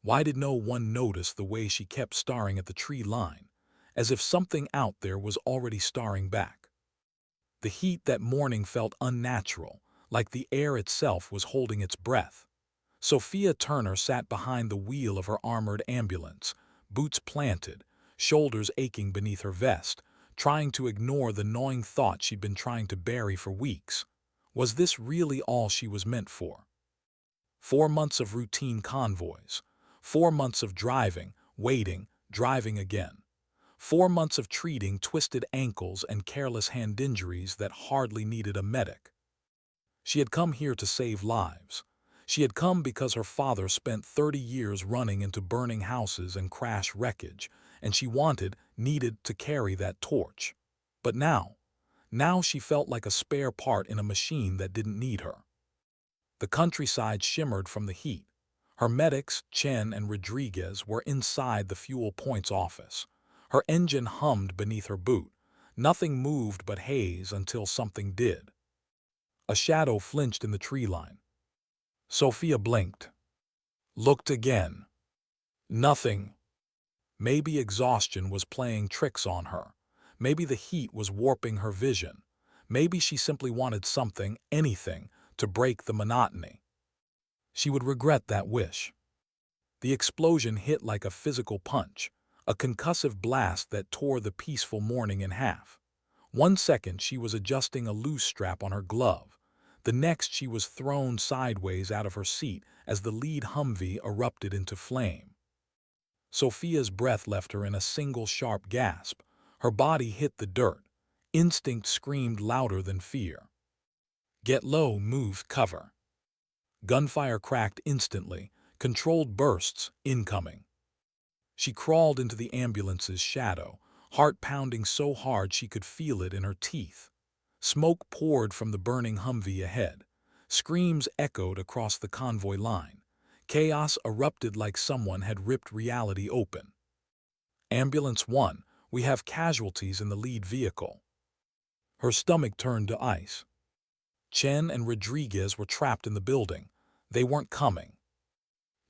Why did no one notice the way she kept staring at the tree line, as if something out there was already staring back? The heat that morning felt unnatural, like the air itself was holding its breath. Sophia Turner sat behind the wheel of her armored ambulance, boots planted, shoulders aching beneath her vest, trying to ignore the gnawing thought she'd been trying to bury for weeks. Was this really all she was meant for? 4 months of routine convoys. 4 months of driving, waiting, driving again. 4 months of treating twisted ankles and careless hand injuries that hardly needed a medic. She had come here to save lives. She had come because her father spent 30 years running into burning houses and crash wreckage, and she needed to carry that torch. But now she felt like a spare part in a machine that didn't need her. The countryside shimmered from the heat. Her medics, Chen and Rodriguez, were inside the fuel point's office. Her engine hummed beneath her boot. Nothing moved but haze until something did. A shadow flinched in the tree line. Sophia blinked. Looked again. Nothing. Maybe exhaustion was playing tricks on her. Maybe the heat was warping her vision. Maybe she simply wanted something, anything, to break the monotony. She would regret that wish. The explosion hit like a physical punch, a concussive blast that tore the peaceful morning in half. 1 second she was adjusting a loose strap on her glove. The next she was thrown sideways out of her seat as the lead Humvee erupted into flame. Sophia's breath left her in a single sharp gasp. Her body hit the dirt. Instinct screamed louder than fear. Get low, move, cover. Gunfire cracked instantly, controlled bursts incoming. She crawled into the ambulance's shadow, heart pounding so hard she could feel it in her teeth. Smoke poured from the burning Humvee ahead. Screams echoed across the convoy line. Chaos erupted like someone had ripped reality open. Ambulance 1, we have casualties in the lead vehicle. Her stomach turned to ice. Chen and Rodriguez were trapped in the building. They weren't coming.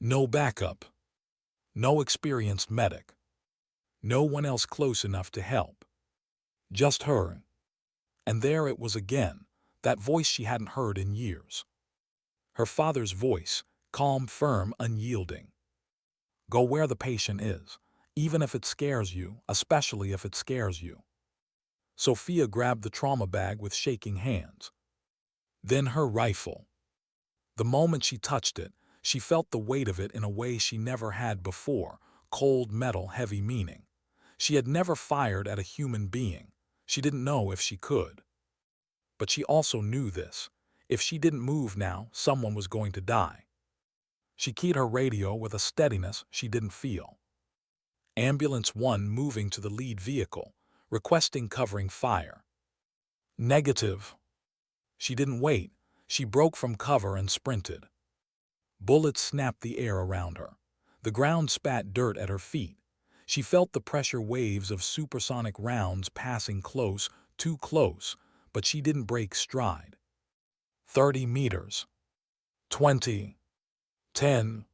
No backup. No experienced medic. No one else close enough to help. Just her. And there it was again, that voice she hadn't heard in years. Her father's voice, calm, firm, unyielding. Go where the patient is, even if it scares you, especially if it scares you. Sophia grabbed the trauma bag with shaking hands. Then her rifle. The moment she touched it, she felt the weight of it in a way she never had before, cold metal, heavy meaning. She had never fired at a human being. She didn't know if she could. But she also knew this. If she didn't move now, someone was going to die. She keyed her radio with a steadiness she didn't feel. Ambulance 1 moving to the lead vehicle, requesting covering fire. Negative. She didn't wait. She broke from cover and sprinted. Bullets snapped the air around her. The ground spat dirt at her feet. She felt the pressure waves of supersonic rounds passing close, too close, but she didn't break stride. 30 meters. 20. 10.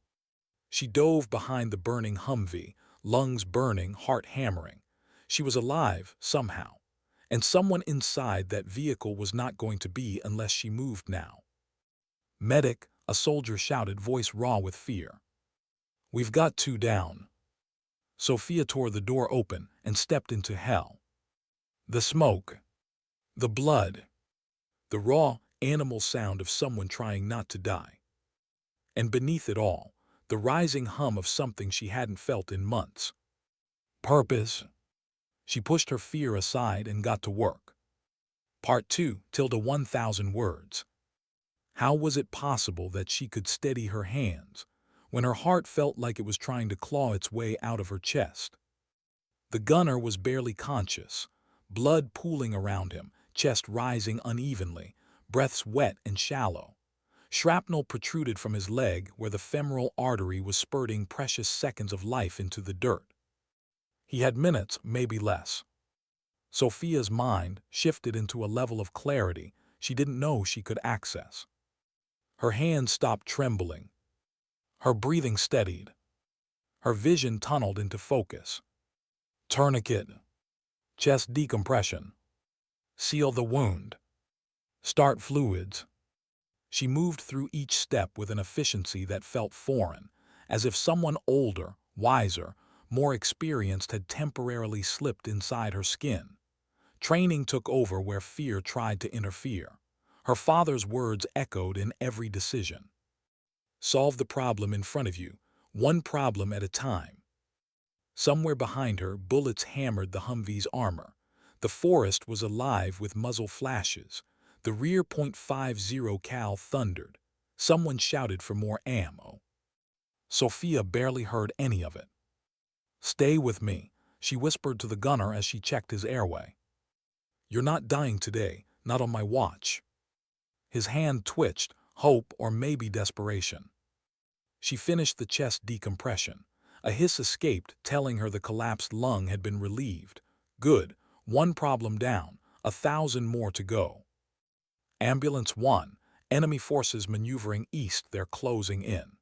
She dove behind the burning Humvee, lungs burning, heart hammering. She was alive, somehow. And someone inside that vehicle was not going to be unless she moved now. Medic, a soldier shouted, voice raw with fear. We've got 2 down. Sophia tore the door open and stepped into hell. The smoke. The blood. The raw, animal sound of someone trying not to die. And beneath it all, the rising hum of something she hadn't felt in months. Purpose. She pushed her fear aside and got to work. Part 2, 1,000 words. How was it possible that she could steady her hands when her heart felt like it was trying to claw its way out of her chest? The gunner was barely conscious, blood pooling around him, chest rising unevenly, breaths wet and shallow. Shrapnel protruded from his leg where the femoral artery was spurting precious seconds of life into the dirt. He had minutes, maybe less. Sophia's mind shifted into a level of clarity she didn't know she could access. Her hands stopped trembling. Her breathing steadied. Her vision tunneled into focus. Tourniquet. Chest decompression. Seal the wound. Start fluids. She moved through each step with an efficiency that felt foreign, as if someone older, wiser, more experienced had temporarily slipped inside her skin. Training took over where fear tried to interfere. Her father's words echoed in every decision. Solve the problem in front of you, one problem at a time. Somewhere behind her, bullets hammered the Humvee's armor. The forest was alive with muzzle flashes. The rear .50 cal thundered. Someone shouted for more ammo. Sophia barely heard any of it. Stay with me, she whispered to the gunner as she checked his airway. You're not dying today, not on my watch. His hand twitched, hope or maybe desperation. She finished the chest decompression. A hiss escaped, telling her the collapsed lung had been relieved. Good, one problem down, 1,000 more to go. Ambulance 1, enemy forces maneuvering east, they're closing in.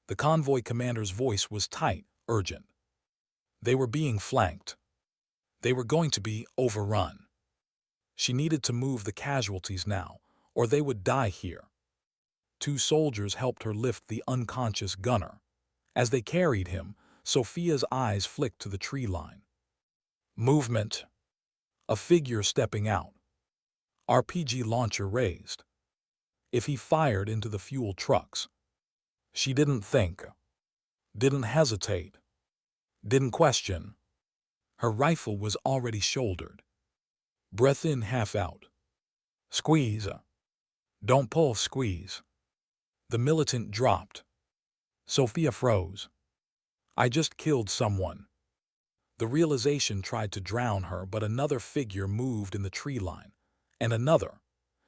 The convoy commander's voice was tight, urgent. They were being flanked. They were going to be overrun. She needed to move the casualties now, or they would die here. 2 soldiers helped her lift the unconscious gunner. As they carried him, Sophia's eyes flicked to the tree line. Movement. A figure stepping out. RPG launcher raised. If he fired into the fuel trucks. She didn't think. Didn't hesitate. Didn't question. Her rifle was already shouldered. Breath in, half out. Squeeze. Don't pull, squeeze. The militant dropped. Sophia froze. I just killed someone. The realization tried to drown her, but another figure moved in the tree line. And another.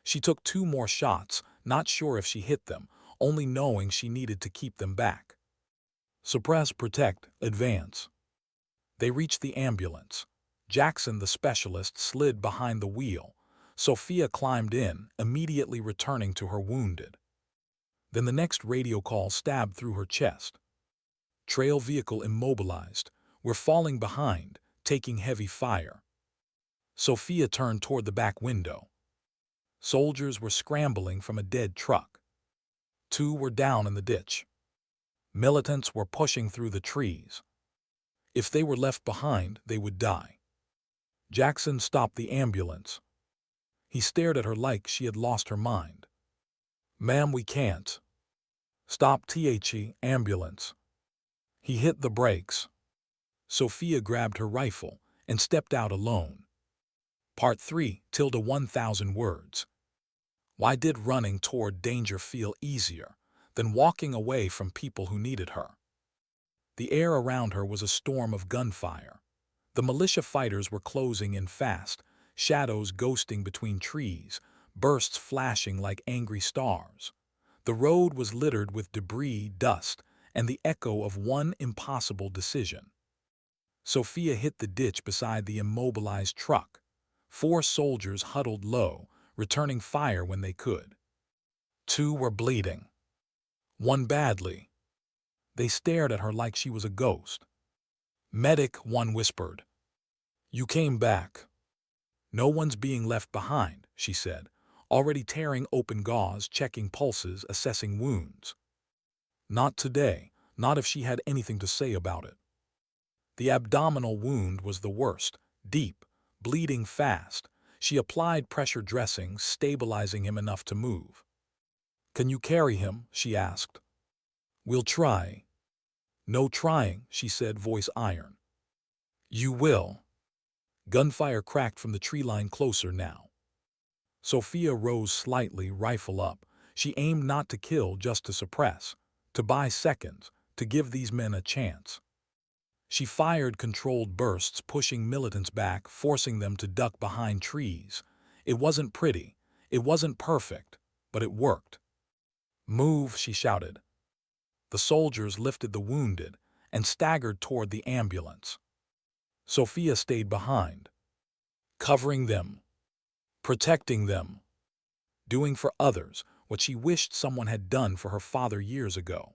She took 2 more shots, not sure if she hit them, only knowing she needed to keep them back. Suppress, protect, advance. They reached the ambulance. Jackson, the specialist, slid behind the wheel. Sophia climbed in, immediately returning to her wounded. Then the next radio call stabbed through her chest. Trail vehicle immobilized. We're falling behind, taking heavy fire. Sophia turned toward the back window. Soldiers were scrambling from a dead truck. 2 were down in the ditch. Militants were pushing through the trees. If they were left behind, they would die. Jackson stopped the ambulance. He stared at her like she had lost her mind. Ma'am, we can't. Stop, ambulance. He hit the brakes. Sophia grabbed her rifle and stepped out alone. Part 3, 1,000 words. Why did running toward danger feel easier than walking away from people who needed her? The air around her was a storm of gunfire. The militia fighters were closing in fast, shadows ghosting between trees, bursts flashing like angry stars. The road was littered with debris, dust, and the echo of one impossible decision. Sophia hit the ditch beside the immobilized truck. 4 soldiers huddled low, returning fire when they could. 2 were bleeding. 1 badly. They stared at her like she was a ghost. Medic, 1 whispered. You came back. No one's being left behind, she said, already tearing open gauze, checking pulses, assessing wounds. Not today, not if she had anything to say about it. The abdominal wound was the worst, deep, bleeding fast. She applied pressure dressing, stabilizing him enough to move. Can you carry him? She asked. We'll try. No trying, she said, voice iron. You will. Gunfire cracked from the tree line closer now. Sophia rose slightly, rifle up. She aimed not to kill, just to suppress, to buy seconds, to give these men a chance. She fired controlled bursts, pushing militants back, forcing them to duck behind trees. It wasn't pretty, it wasn't perfect, but it worked. Move, she shouted. The soldiers lifted the wounded and staggered toward the ambulance. Sophia stayed behind, covering them, protecting them, doing for others what she wished someone had done for her father years ago.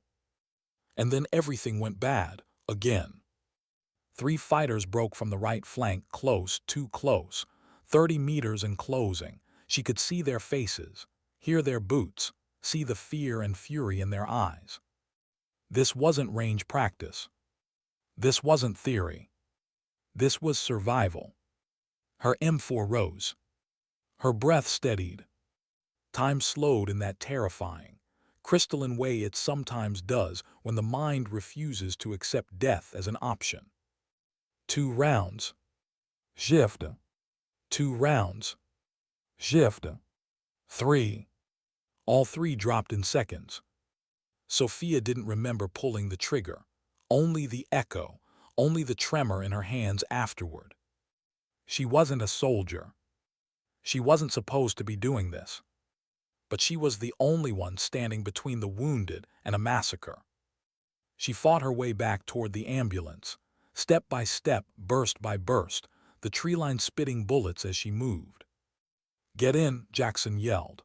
And then everything went bad. again. 3 fighters broke from the right flank, close, too close, 30 meters and closing. She could see their faces, hear their boots, see the fear and fury in their eyes. This wasn't range practice. This wasn't theory. This was survival. Her M4 rose. Her breath steadied. Time slowed in that terrifying, crystalline way it sometimes does when the mind refuses to accept death as an option. 2 rounds. Shift. 2 rounds. Shift. 3. All 3 dropped in seconds. Sophia didn't remember pulling the trigger. Only the echo, only the tremor in her hands afterward. She wasn't a soldier. She wasn't supposed to be doing this. But she was the only one standing between the wounded and a massacre. She fought her way back toward the ambulance, step by step, burst by burst, the tree line spitting bullets as she moved. "Get in," Jackson yelled.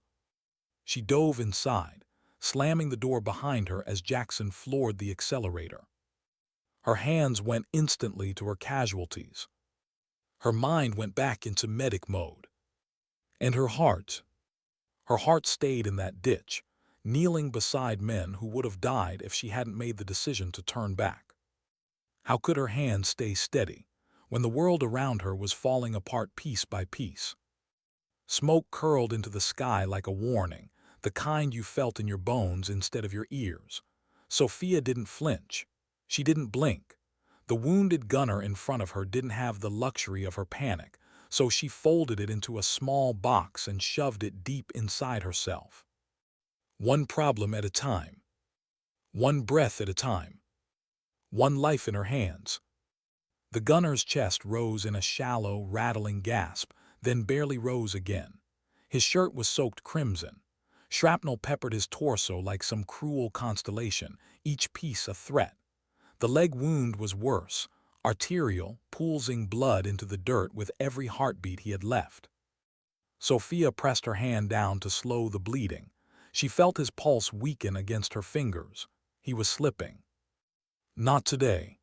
She dove inside, slamming the door behind her as Jackson floored the accelerator. Her hands went instantly to her casualties. Her mind went back into medic mode. And her heart stayed in that ditch, kneeling beside men who would have died if she hadn't made the decision to turn back. How could her hands stay steady when the world around her was falling apart piece by piece? Smoke curled into the sky like a warning, the kind you felt in your bones instead of your ears. Sophia didn't flinch. She didn't blink. The wounded gunner in front of her didn't have the luxury of her panic, so she folded it into a small box and shoved it deep inside herself. One problem at a time. One breath at a time. One life in her hands. The gunner's chest rose in a shallow, rattling gasp, then barely rose again. His shirt was soaked crimson. Shrapnel peppered his torso like some cruel constellation, each piece a threat. The leg wound was worse, arterial, pooling blood into the dirt with every heartbeat he had left. Sophia pressed her hand down to slow the bleeding. She felt his pulse weaken against her fingers. He was slipping. Not today.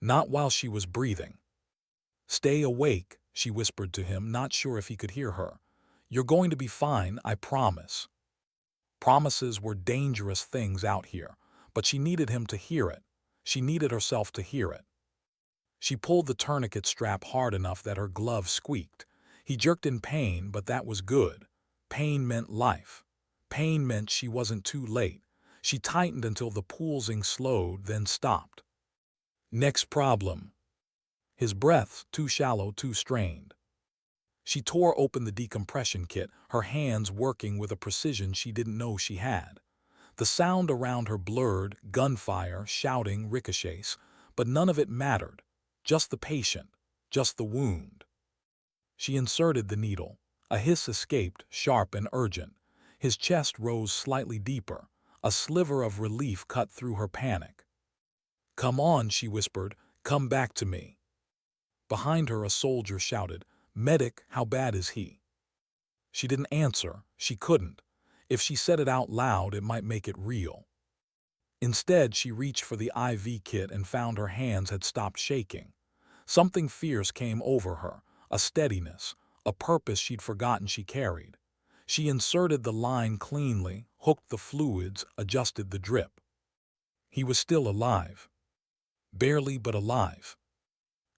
Not while she was breathing. "Stay awake," she whispered to him, not sure if he could hear her. "You're going to be fine, I promise." Promises were dangerous things out here, but she needed him to hear it. She needed herself to hear it. She pulled the tourniquet strap hard enough that her glove squeaked. He jerked in pain, but that was good. Pain meant life. Pain meant she wasn't too late. She tightened until the pulsing slowed, then stopped. Next problem. His breath, too shallow, too strained. She tore open the decompression kit, her hands working with a precision she didn't know she had. The sound around her blurred, gunfire, shouting, ricochets, but none of it mattered. Just the patient, just the wound. She inserted the needle. A hiss escaped, sharp and urgent. His chest rose slightly deeper. A sliver of relief cut through her panic. "Come on," she whispered. "Come back to me." Behind her a soldier shouted, "Medic, how bad is he?" She didn't answer. She couldn't. If she said it out loud, it might make it real. Instead, she reached for the IV kit and found her hands had stopped shaking. Something fierce came over her, a steadiness, a purpose she'd forgotten she carried. She inserted the line cleanly, hooked the fluids, adjusted the drip. He was still alive. Barely, but alive.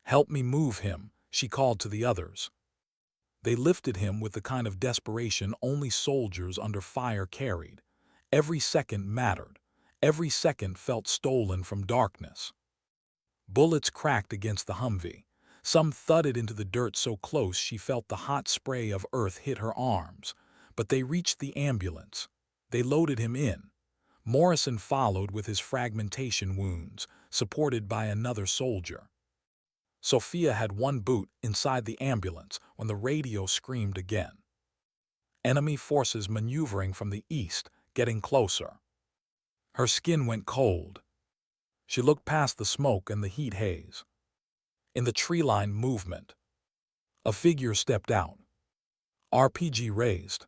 "Help me move him," she called to the others. They lifted him with the kind of desperation only soldiers under fire carried. Every second mattered. Every second felt stolen from darkness. Bullets cracked against the Humvee. Some thudded into the dirt so close she felt the hot spray of earth hit her arms. But they reached the ambulance. They loaded him in. Morrison followed with his fragmentation wounds, supported by another soldier. Sophia had one boot inside the ambulance when the radio screamed again. Enemy forces maneuvering from the east, getting closer. Her skin went cold. She looked past the smoke and the heat haze. In the tree line movement, a figure stepped out. RPG raised.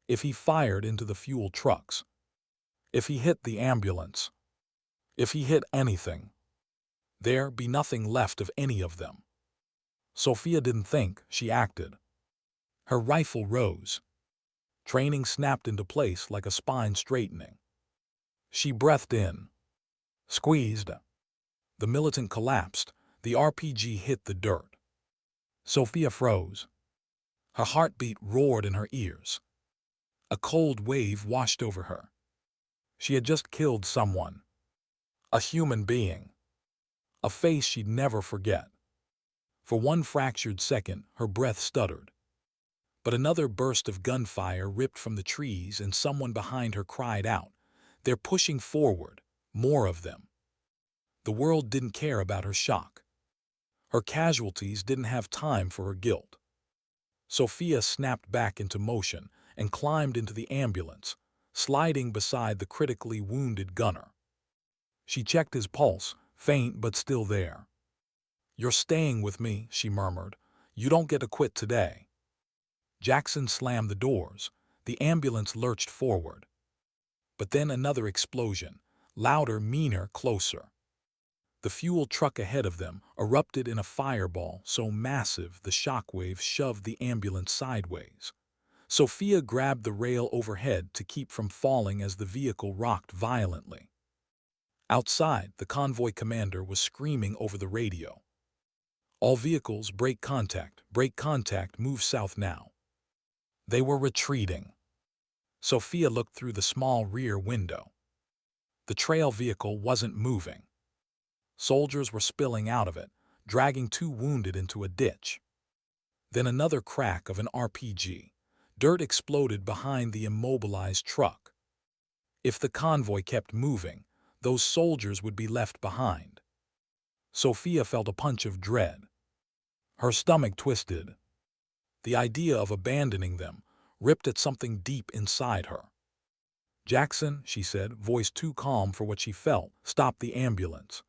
If he fired into the fuel trucks, if he hit the ambulance, if he hit anything, There be nothing left of any of them. Sophia didn't think, she acted. Her rifle rose. Training snapped into place like a spine straightening. She breathed in. Squeezed. The militant collapsed. The RPG hit the dirt. Sophia froze. Her heartbeat roared in her ears. A cold wave washed over her. She had just killed someone. A human being. A face she'd never forget. For one fractured second, her breath stuttered. But another burst of gunfire ripped from the trees and someone behind her cried out, "They're pushing forward, more of them." The world didn't care about her shock. Her casualties didn't have time for her guilt. Sophia snapped back into motion and climbed into the ambulance, sliding beside the critically wounded gunner. She checked his pulse, faint but still there. "You're staying with me," she murmured. "You don't get to quit today." Jackson slammed the doors. The ambulance lurched forward. But then another explosion, louder, meaner, closer. The fuel truck ahead of them erupted in a fireball so massive the shockwave shoved the ambulance sideways. Sophia grabbed the rail overhead to keep from falling as the vehicle rocked violently. Outside, the convoy commander was screaming over the radio. "All vehicles, break contact, move south now." They were retreating. Sophia looked through the small rear window. The trail vehicle wasn't moving. Soldiers were spilling out of it, dragging two wounded into a ditch. Then another crack of an RPG. Dirt exploded behind the immobilized truck. If the convoy kept moving, those soldiers would be left behind. Sophia felt a punch of dread. Her stomach twisted. The idea of abandoning them ripped at something deep inside her. "Jackson," she said, voice too calm for what she felt, "stop the ambulance."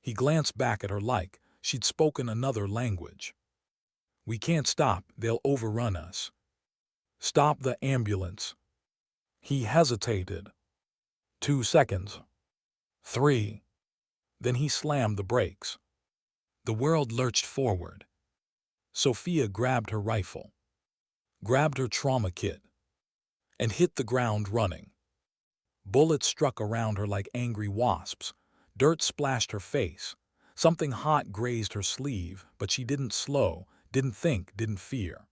He glanced back at her like she'd spoken another language. "We can't stop, they'll overrun us." "Stop the ambulance." He hesitated. 2 seconds. 3. Then he slammed the brakes. The world lurched forward. Sophia grabbed her rifle, grabbed her trauma kit, and hit the ground running. Bullets struck around her like angry wasps. Dirt splashed her face. Something hot grazed her sleeve, but she didn't slow, didn't think, didn't fear.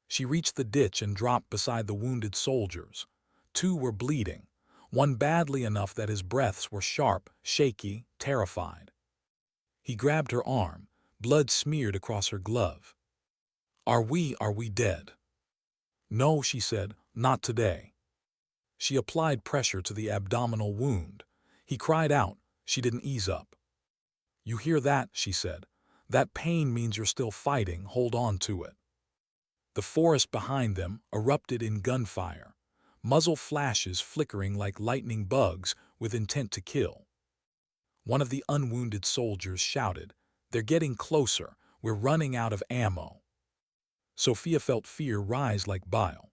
She reached the ditch and dropped beside the wounded soldiers. 2 were bleeding, one badly enough that his breaths were sharp, shaky, terrified. He grabbed her arm, blood smeared across her glove. Are we dead?" "No," she said, "not today." She applied pressure to the abdominal wound. He cried out. She didn't ease up. "You hear that?" she said. "That pain means you're still fighting. Hold on to it." The forest behind them erupted in gunfire, muzzle flashes flickering like lightning bugs with intent to kill. One of the unwounded soldiers shouted, "They're getting closer. We're running out of ammo." Sophia felt fear rise like bile.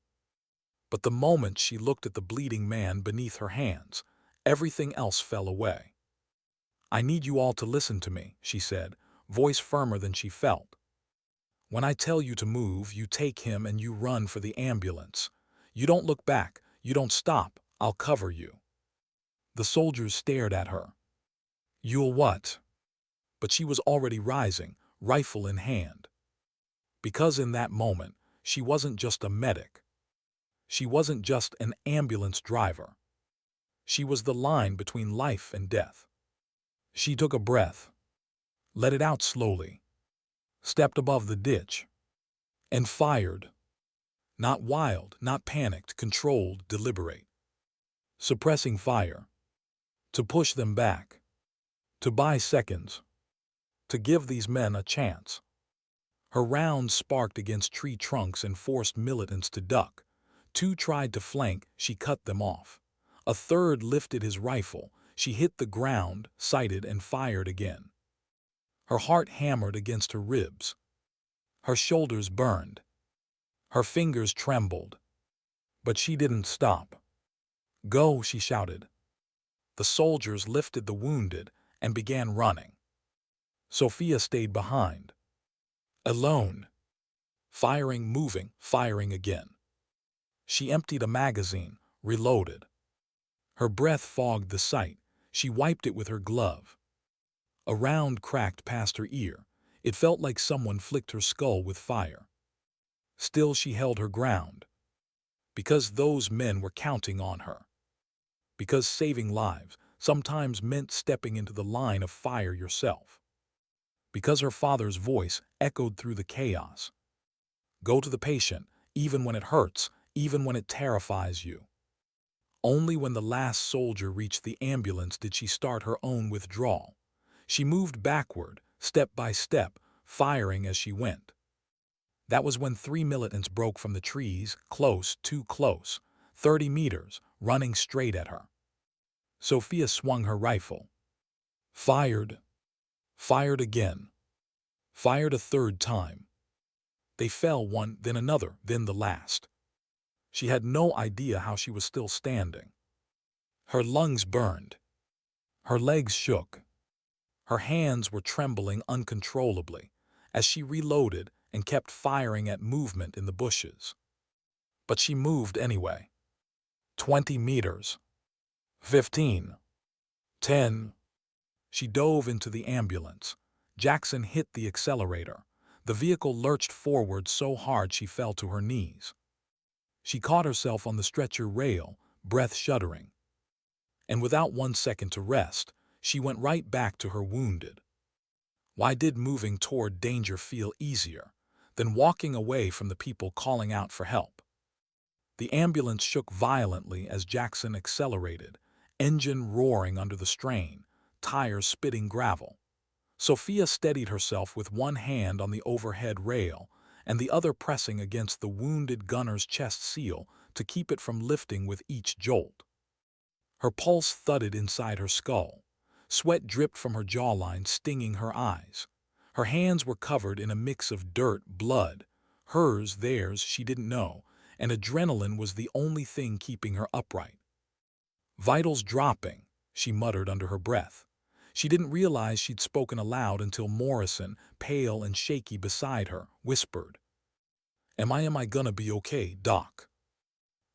But the moment she looked at the bleeding man beneath her hands, everything else fell away. "I need you all to listen to me," she said, voice firmer than she felt. "When I tell you to move, you take him and you run for the ambulance. You don't look back, you don't stop, I'll cover you." The soldiers stared at her. "You'll what?" But she was already rising, rifle in hand. Because in that moment, she wasn't just a medic. She wasn't just an ambulance driver. She was the line between life and death. She took a breath, let it out slowly, stepped above the ditch, and fired. Not wild, not panicked, controlled, deliberate. Suppressing fire. To push them back. To buy seconds. To give these men a chance. Her rounds sparked against tree trunks and forced militants to duck. 2 tried to flank, she cut them off. A third lifted his rifle. She hit the ground, sighted, and fired again. Her heart hammered against her ribs. Her shoulders burned. Her fingers trembled. But she didn't stop. "Go," she shouted. The soldiers lifted the wounded, and began running. Sophia stayed behind, alone, firing, moving, firing again. She emptied a magazine, reloaded. Her breath fogged the sight. She wiped it with her glove. A round cracked past her ear. It felt like someone flicked her skull with fire. Still she held her ground. Because those men were counting on her. Because saving lives sometimes meant stepping into the line of fire yourself. Because her father's voice echoed through the chaos. Go to the patient, even when it hurts, even when it terrifies you. Only when the last soldier reached the ambulance did she start her own withdrawal. She moved backward, step by step, firing as she went. That was when 3 militants broke from the trees, close, too close, 30 meters, running straight at her. Sophia swung her rifle. Fired. Fired again. Fired a third time. They fell one, then another, then the last. She had no idea how she was still standing. Her lungs burned. Her legs shook. Her hands were trembling uncontrollably as she reloaded and kept firing at movement in the bushes. But she moved anyway. 20 meters. 15. 10. She dove into the ambulance. Jackson hit the accelerator. The vehicle lurched forward so hard she fell to her knees. She caught herself on the stretcher rail, breath shuddering. And without 1 second to rest, she went right back to her wounded. Why did moving toward danger feel easier than walking away from the people calling out for help? The ambulance shook violently as Jackson accelerated, engine roaring under the strain, tires spitting gravel. Sophia steadied herself with one hand on the overhead rail and the other pressing against the wounded gunner's chest seal to keep it from lifting with each jolt. Her pulse thudded inside her skull. Sweat dripped from her jawline, stinging her eyes. Her hands were covered in a mix of dirt, blood, hers, theirs, she didn't know, and adrenaline was the only thing keeping her upright. Vitals dropping, she muttered under her breath. She didn't realize she'd spoken aloud until Morrison, pale and shaky beside her, whispered, Am I gonna be okay, Doc?"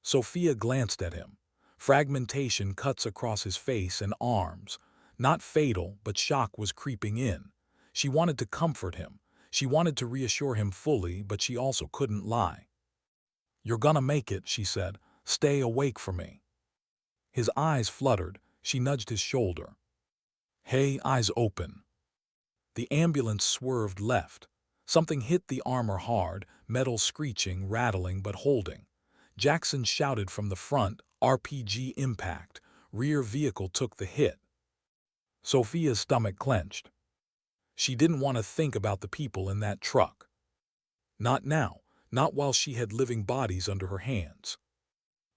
Sophia glanced at him. Fragmentation cuts across his face and arms. Not fatal, but shock was creeping in. She wanted to comfort him. She wanted to reassure him fully, but she also couldn't lie. "You're gonna make it," she said. "Stay awake for me." His eyes fluttered. She nudged his shoulder. "Hey, eyes open." The ambulance swerved left. Something hit the armor hard, metal screeching, rattling but holding. Jackson shouted from the front, "RPG impact." Rear vehicle took the hit. Sophia's stomach clenched. She didn't want to think about the people in that truck. Not now, not while she had living bodies under her hands.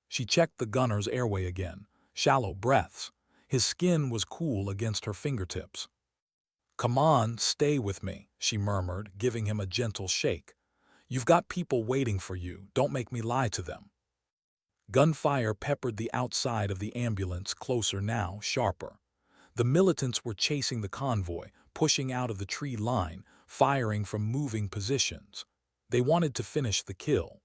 She checked the gunner's airway again, shallow breaths. His skin was cool against her fingertips. "Come on, stay with me," she murmured, giving him a gentle shake. "You've got people waiting for you, don't make me lie to them." Gunfire peppered the outside of the ambulance, closer now, sharper. The militants were chasing the convoy, pushing out of the tree line, firing from moving positions. They wanted to finish the kill.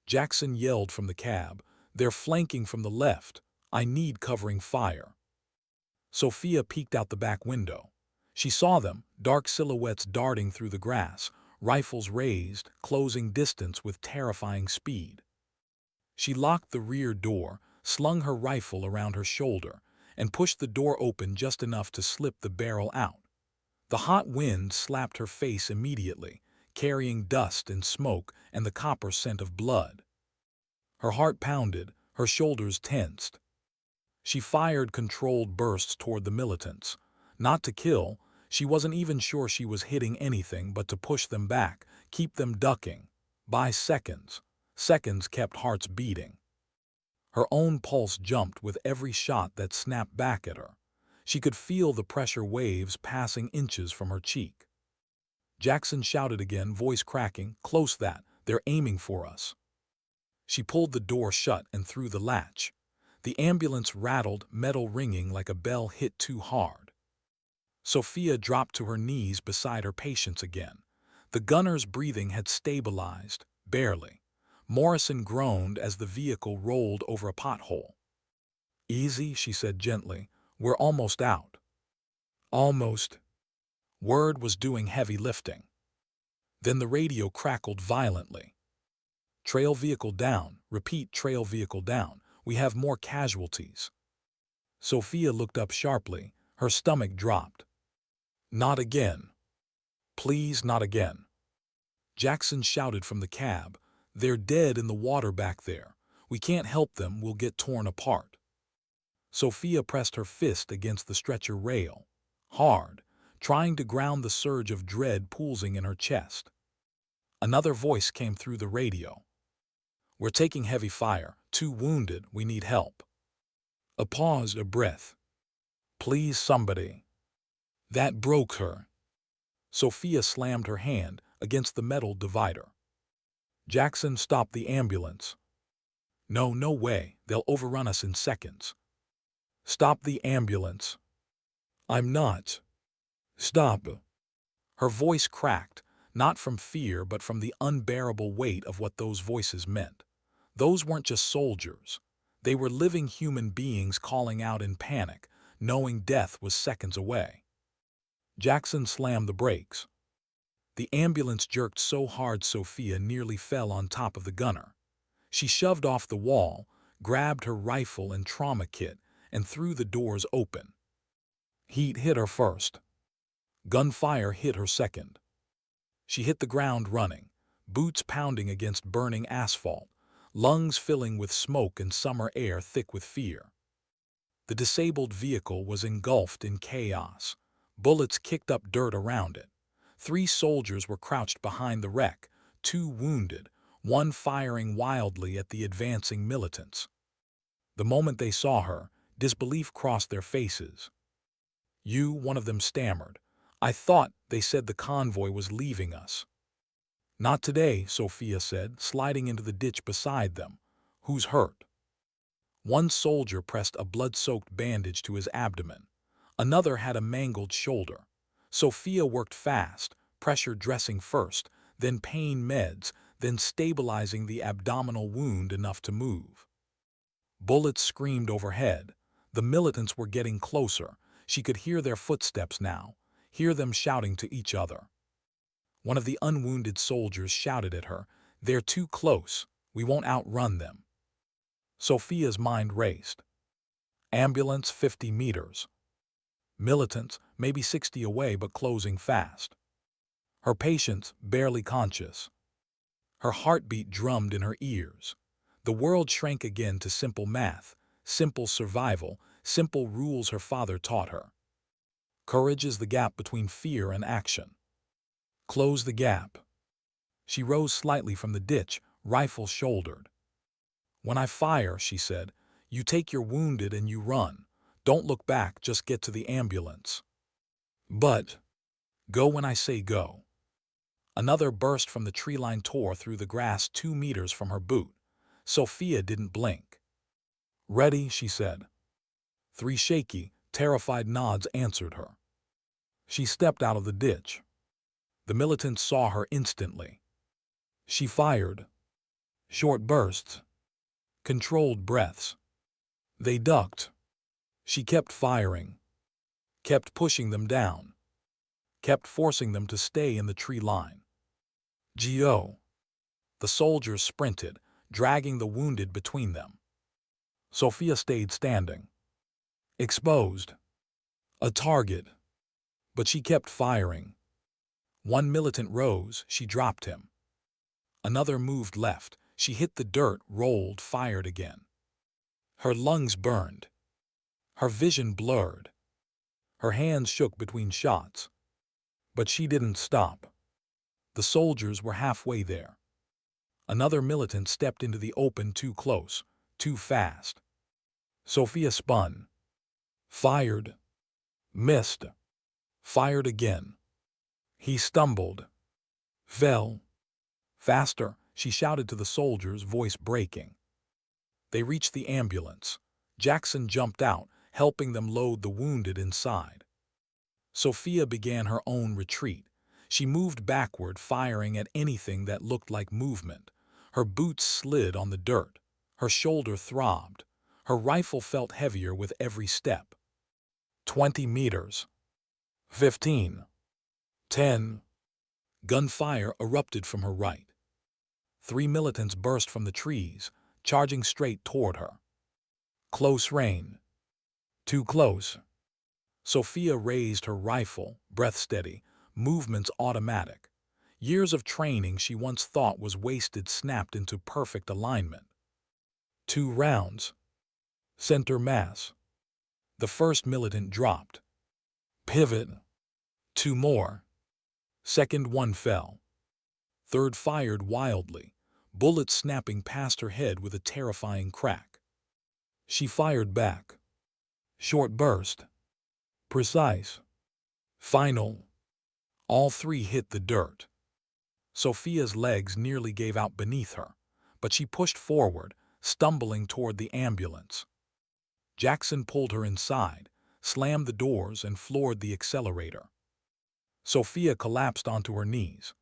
Jackson yelled from the cab, "They're flanking from the left. I need covering fire." Sophia peeked out the back window. She saw them, dark silhouettes darting through the grass, rifles raised, closing distance with terrifying speed. She locked the rear door, slung her rifle around her shoulder, and pushed the door open just enough to slip the barrel out. The hot wind slapped her face immediately, carrying dust and smoke and the copper scent of blood. Her heart pounded, her shoulders tensed. She fired controlled bursts toward the militants. Not to kill, she wasn't even sure she was hitting anything, but to push them back, keep them ducking. By seconds. Seconds kept hearts beating. Her own pulse jumped with every shot that snapped back at her. She could feel the pressure waves passing inches from her cheek. Jackson shouted again, voice cracking, "Close that, they're aiming for us." She pulled the door shut and threw the latch. The ambulance rattled, metal ringing like a bell hit too hard. Sophia dropped to her knees beside her patients again. The gunner's breathing had stabilized, barely. Morrison groaned as the vehicle rolled over a pothole. "Easy," she said gently. "We're almost out." Almost. Word was doing heavy lifting. Then the radio crackled violently. "Trail vehicle down. Repeat, trail vehicle down. We have more casualties." Sophia looked up sharply. Her stomach dropped. "Not again. Please, not again." Jackson shouted from the cab. "They're dead in the water back there. We can't help them, we'll get torn apart." Sophia pressed her fist against the stretcher rail, hard, trying to ground the surge of dread pulsing in her chest. Another voice came through the radio. "We're taking heavy fire. 2 wounded, we need help." A pause, a breath. "Please, somebody." That broke her. Sophia slammed her hand against the metal divider. "Jackson, stop the ambulance." "No, no way. They'll overrun us in seconds." "Stop the ambulance." "I'm not." "Stop." Her voice cracked, not from fear but from the unbearable weight of what those voices meant. Those weren't just soldiers. They were living human beings calling out in panic, knowing death was seconds away. Jackson slammed the brakes. The ambulance jerked so hard Sophia nearly fell on top of the gunner. She shoved off the wall, grabbed her rifle and trauma kit, and threw the doors open. Heat hit her first. Gunfire hit her second. She hit the ground running, boots pounding against burning asphalt, lungs filling with smoke and summer air thick with fear. The disabled vehicle was engulfed in chaos. Bullets kicked up dirt around it. 3 soldiers were crouched behind the wreck, 2 wounded, one firing wildly at the advancing militants. The moment they saw her, disbelief crossed their faces. "You," one of them stammered. "I thought they said the convoy was leaving us." "Not today," Sophia said, sliding into the ditch beside them. "Who's hurt?" One soldier pressed a blood-soaked bandage to his abdomen. Another had a mangled shoulder. Sophia worked fast, pressure dressing first, then pain meds, then stabilizing the abdominal wound enough to move. Bullets screamed overhead. The militants were getting closer. She could hear their footsteps now, hear them shouting to each other. One of the unwounded soldiers shouted at her, "They're too close. We won't outrun them." Sophia's mind raced. Ambulance 50 meters. Militants maybe 60 away but closing fast. Her patients barely conscious. Her heartbeat drummed in her ears. The world shrank again to simple math, simple survival, simple rules her father taught her. Courage is the gap between fear and action. Close the gap. She rose slightly from the ditch, rifle shouldered. "When I fire," she said, "you take your wounded and you run. Don't look back, just get to the ambulance." "But..." "Go when I say go." Another burst from the tree line tore through the grass 2 meters from her boot. Sophia didn't blink. "Ready," she said. 3 shaky, terrified nods answered her. She stepped out of the ditch. The militants saw her instantly. She fired. Short bursts. Controlled breaths. They ducked. She kept firing. Kept pushing them down. Kept forcing them to stay in the tree line. Go. The soldiers sprinted, dragging the wounded between them. Sophia stayed standing. Exposed. A target. But she kept firing. One militant rose, she dropped him. Another moved left. She hit the dirt, rolled, fired again. Her lungs burned. Her vision blurred. Her hands shook between shots. But she didn't stop. The soldiers were halfway there. Another militant stepped into the open too close, too fast. Sophia spun. Fired. Missed. Fired again. He stumbled. Fell. Faster, she shouted to the soldiers, voice breaking. They reached the ambulance. Jackson jumped out, helping them load the wounded inside. Sophia began her own retreat. She moved backward, firing at anything that looked like movement. Her boots slid on the dirt. Her shoulder throbbed. Her rifle felt heavier with every step. 20 meters. 15. 10. Gunfire erupted from her right. 3 militants burst from the trees, charging straight toward her. Close range. Too close. Sophia raised her rifle, breath steady, movements automatic. Years of training she once thought was wasted snapped into perfect alignment. 2 rounds. Center mass. The first militant dropped. Pivot. 2 more. Second one fell. Third fired wildly, bullets snapping past her head with a terrifying crack. She fired back. Short burst. Precise. Final. All 3 hit the dirt. Sophia's legs nearly gave out beneath her, but she pushed forward, stumbling toward the ambulance. Jackson pulled her inside, slammed the doors, and floored the accelerator. Sophia collapsed onto her knees.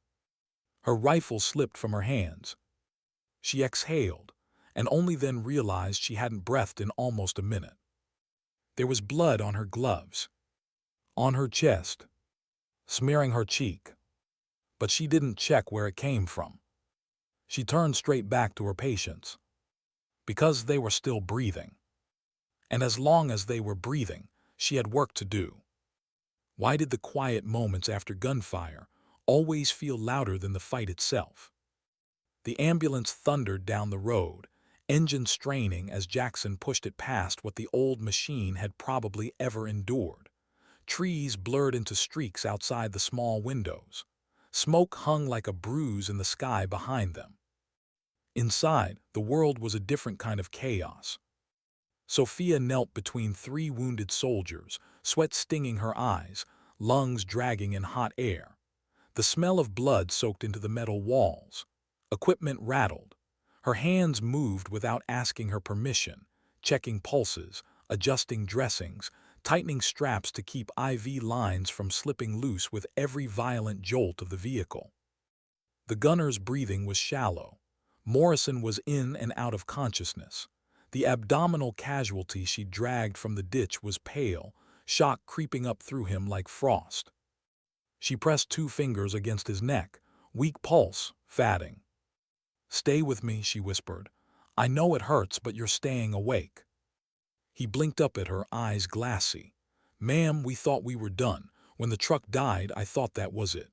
Her rifle slipped from her hands. She exhaled, and only then realized she hadn't breathed in almost a minute. There was blood on her gloves, on her chest, smearing her cheek. But she didn't check where it came from. She turned straight back to her patients. Because they were still breathing. And as long as they were breathing, she had work to do. Why did the quiet moments after gunfire always feel louder than the fight itself? The ambulance thundered down the road, engine straining as Jackson pushed it past what the old machine had probably ever endured. Trees blurred into streaks outside the small windows. Smoke hung like a bruise in the sky behind them. Inside, the world was a different kind of chaos. Sophia knelt between 3 wounded soldiers, sweat stinging her eyes, lungs dragging in hot air. The smell of blood soaked into the metal walls. Equipment rattled. Her hands moved without asking her permission, checking pulses, adjusting dressings, tightening straps to keep IV lines from slipping loose with every violent jolt of the vehicle. The gunner's breathing was shallow. Morrison was in and out of consciousness. The abdominal casualty she dragged from the ditch was pale, shock creeping up through him like frost. She pressed 2 fingers against his neck, weak pulse, fatting. "Stay with me," she whispered. "I know it hurts, but you're staying awake." He blinked up at her, eyes glassy. "Ma'am, we thought we were done. When the truck died, I thought that was it."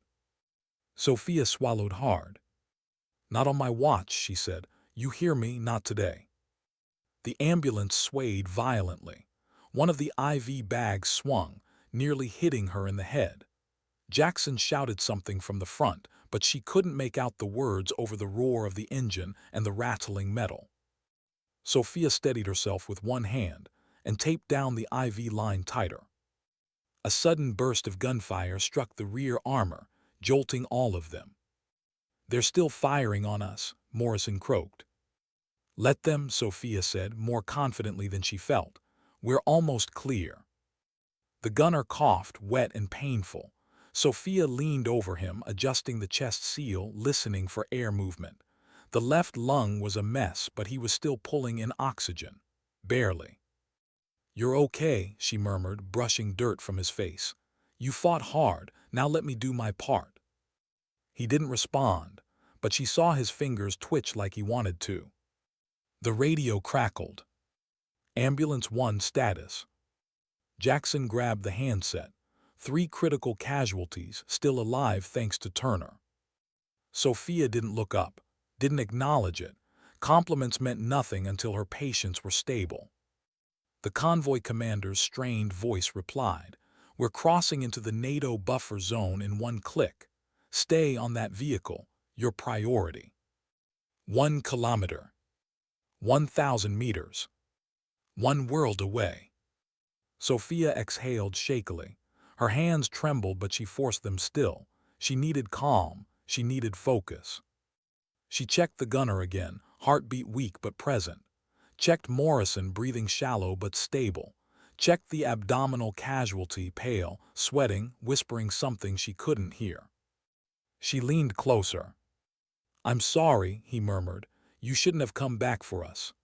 Sophia swallowed hard. "Not on my watch," she said. "You hear me? Not today." The ambulance swayed violently. One of the IV bags swung, nearly hitting her in the head. Jackson shouted something from the front, but she couldn't make out the words over the roar of the engine and the rattling metal. Sophia steadied herself with one hand and taped down the IV line tighter. A sudden burst of gunfire struck the rear armor, jolting all of them. "They're still firing on us," Morrison croaked. "Let them," Sophia said, more confidently than she felt. "We're almost clear." The gunner coughed, wet and painful. Sophia leaned over him, adjusting the chest seal, listening for air movement. The left lung was a mess, but he was still pulling in oxygen. Barely. "You're okay," she murmured, brushing dirt from his face. "You fought hard. Now let me do my part." He didn't respond, but she saw his fingers twitch like he wanted to. The radio crackled. Ambulance 1 status. Jackson grabbed the handset. 3 critical casualties, still alive thanks to Turner. Sophia didn't look up, didn't acknowledge it. Compliments meant nothing until her patients were stable. The convoy commander's strained voice replied, "We're crossing into the NATO buffer zone in 1 click. Stay on that vehicle, your priority. 1 kilometer. 1,000 meters. 1 world away." Sophia exhaled shakily. Her hands trembled, but she forced them still. She needed calm. She needed focus. She checked the gunner again, heartbeat weak but present. Checked Morrison, breathing shallow but stable. checked the abdominal casualty, pale, sweating, whispering something she couldn't hear. She leaned closer. "I'm sorry," he murmured. "You shouldn't have come back for us."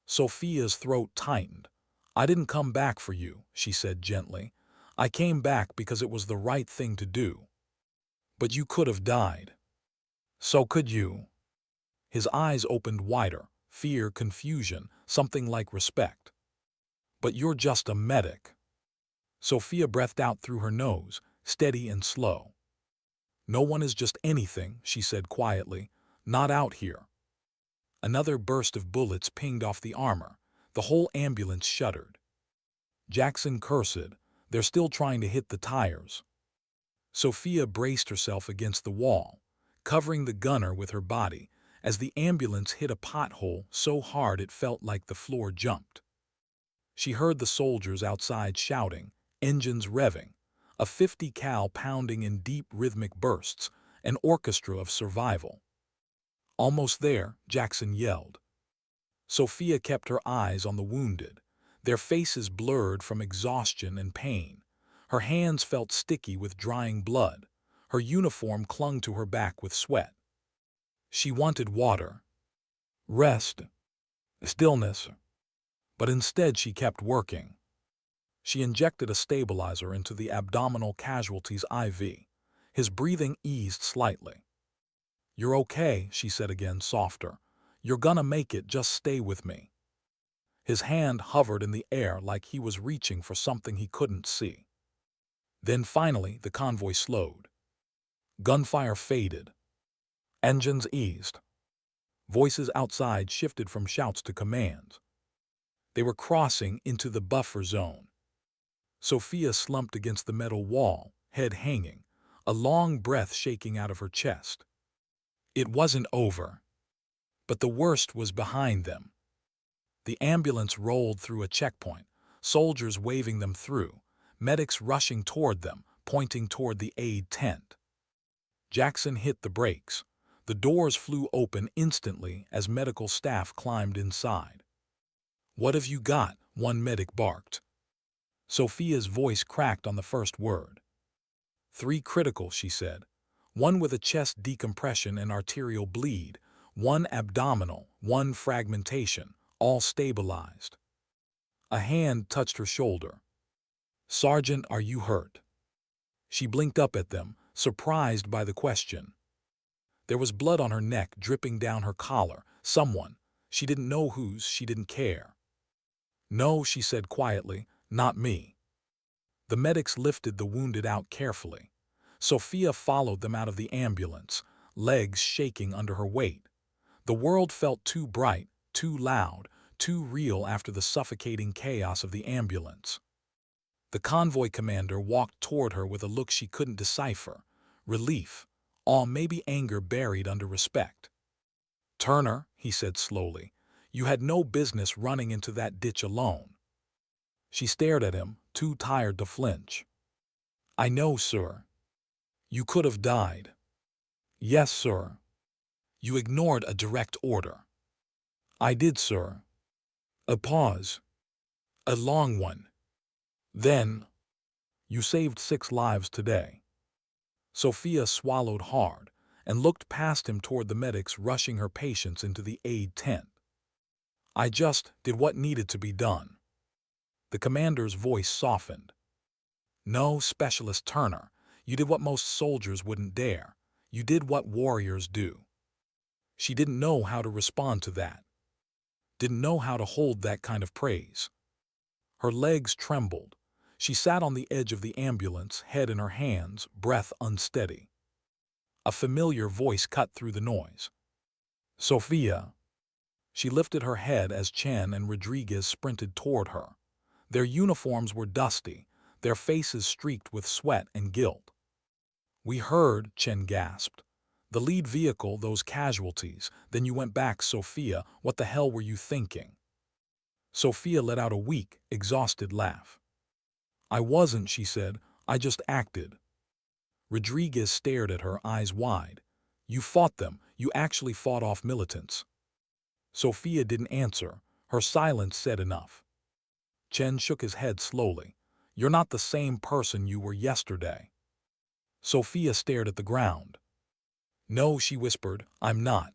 Sophia's throat tightened. "I didn't come back for you," she said gently. "I came back because it was the right thing to do. But you could have died." "So could you." His eyes opened wider, fear, confusion, something like respect. "But you're just a medic." Sophia breathed out through her nose, steady and slow. "No one is just anything," she said quietly. "Not out here." Another burst of bullets pinged off the armor. The whole ambulance shuddered. Jackson cursed. "They're still trying to hit the tires." Sophia braced herself against the wall, covering the gunner with her body, as the ambulance hit a pothole so hard it felt like the floor jumped. She heard the soldiers outside shouting, engines revving, a 50 cal pounding in deep rhythmic bursts, an orchestra of survival. "Almost there," Jackson yelled. Sophia kept her eyes on the wounded, their faces blurred from exhaustion and pain. Her hands felt sticky with drying blood. Her uniform clung to her back with sweat. She wanted water, rest, stillness. But instead she kept working. She injected a stabilizer into the abdominal casualty's IV. His breathing eased slightly. "You're okay," she said again, softer. "You're gonna make it, just stay with me." His hand hovered in the air like he was reaching for something he couldn't see. Then finally the convoy slowed. Gunfire faded. Engines eased. Voices outside shifted from shouts to commands. They were crossing into the buffer zone. Sophia slumped against the metal wall, head hanging, a long breath shaking out of her chest. It wasn't over. But the worst was behind them. The ambulance rolled through a checkpoint, soldiers waving them through, medics rushing toward them, pointing toward the aid tent. Jackson hit the brakes. The doors flew open instantly as medical staff climbed inside. "What have you got?" one medic barked. Sophia's voice cracked on the first word. "3 critical," she said. "1 with a chest decompression and arterial bleed, 1 abdominal, 1 fragmentation, all stabilized." A hand touched her shoulder. "Sergeant, are you hurt?" She blinked up at them, surprised by the question. There was blood on her neck dripping down her collar. Someone. She didn't know whose, she didn't care. "No," she said quietly, "not me." The medics lifted the wounded out carefully. Sophia followed them out of the ambulance, legs shaking under her weight. The world felt too bright, too loud, too real after the suffocating chaos of the ambulance. The convoy commander walked toward her with a look she couldn't decipher. Relief, awe, maybe anger buried under respect. "Turner," he said slowly, "you had no business running into that ditch alone." She stared at him, too tired to flinch. "I know, sir." "You could have died." "Yes, sir." "You ignored a direct order." "I did, sir." A pause. A long one. Then, "You saved 6 lives today." Sophia swallowed hard and looked past him toward the medics rushing her patients into the aid tent. "I just did what needed to be done." The commander's voice softened. "No, Specialist Turner, you did what most soldiers wouldn't dare. You did what warriors do." She didn't know how to respond to that. Didn't know how to hold that kind of praise. Her legs trembled. She sat on the edge of the ambulance, head in her hands, breath unsteady. A familiar voice cut through the noise. "Sophia." She lifted her head as Chen and Rodriguez sprinted toward her. Their uniforms were dusty, their faces streaked with sweat and guilt. "We heard," Chen gasped. "The lead vehicle, those casualties. Then you went back, Sophia. What the hell were you thinking?" Sophia let out a weak, exhausted laugh. "I wasn't," she said. "I just acted." Rodriguez stared at her, eyes wide. "You fought them. You actually fought off militants." Sophia didn't answer. Her silence said enough. Chen shook his head slowly. You're not the same person you were yesterday. Sophia stared at the ground. No, she whispered, I'm not.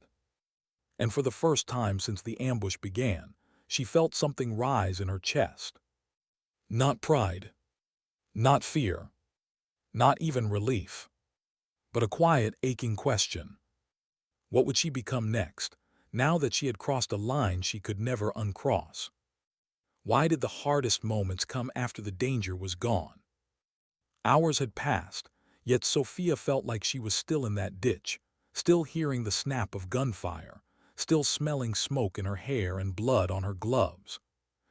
And for the first time since the ambush began, she felt something rise in her chest. Not pride, not fear, not even relief, but a quiet, aching question. What would she become next, now that she had crossed a line she could never uncross? Why did the hardest moments come after the danger was gone? Hours had passed, yet Sophia felt like she was still in that ditch, still hearing the snap of gunfire, still smelling smoke in her hair and blood on her gloves.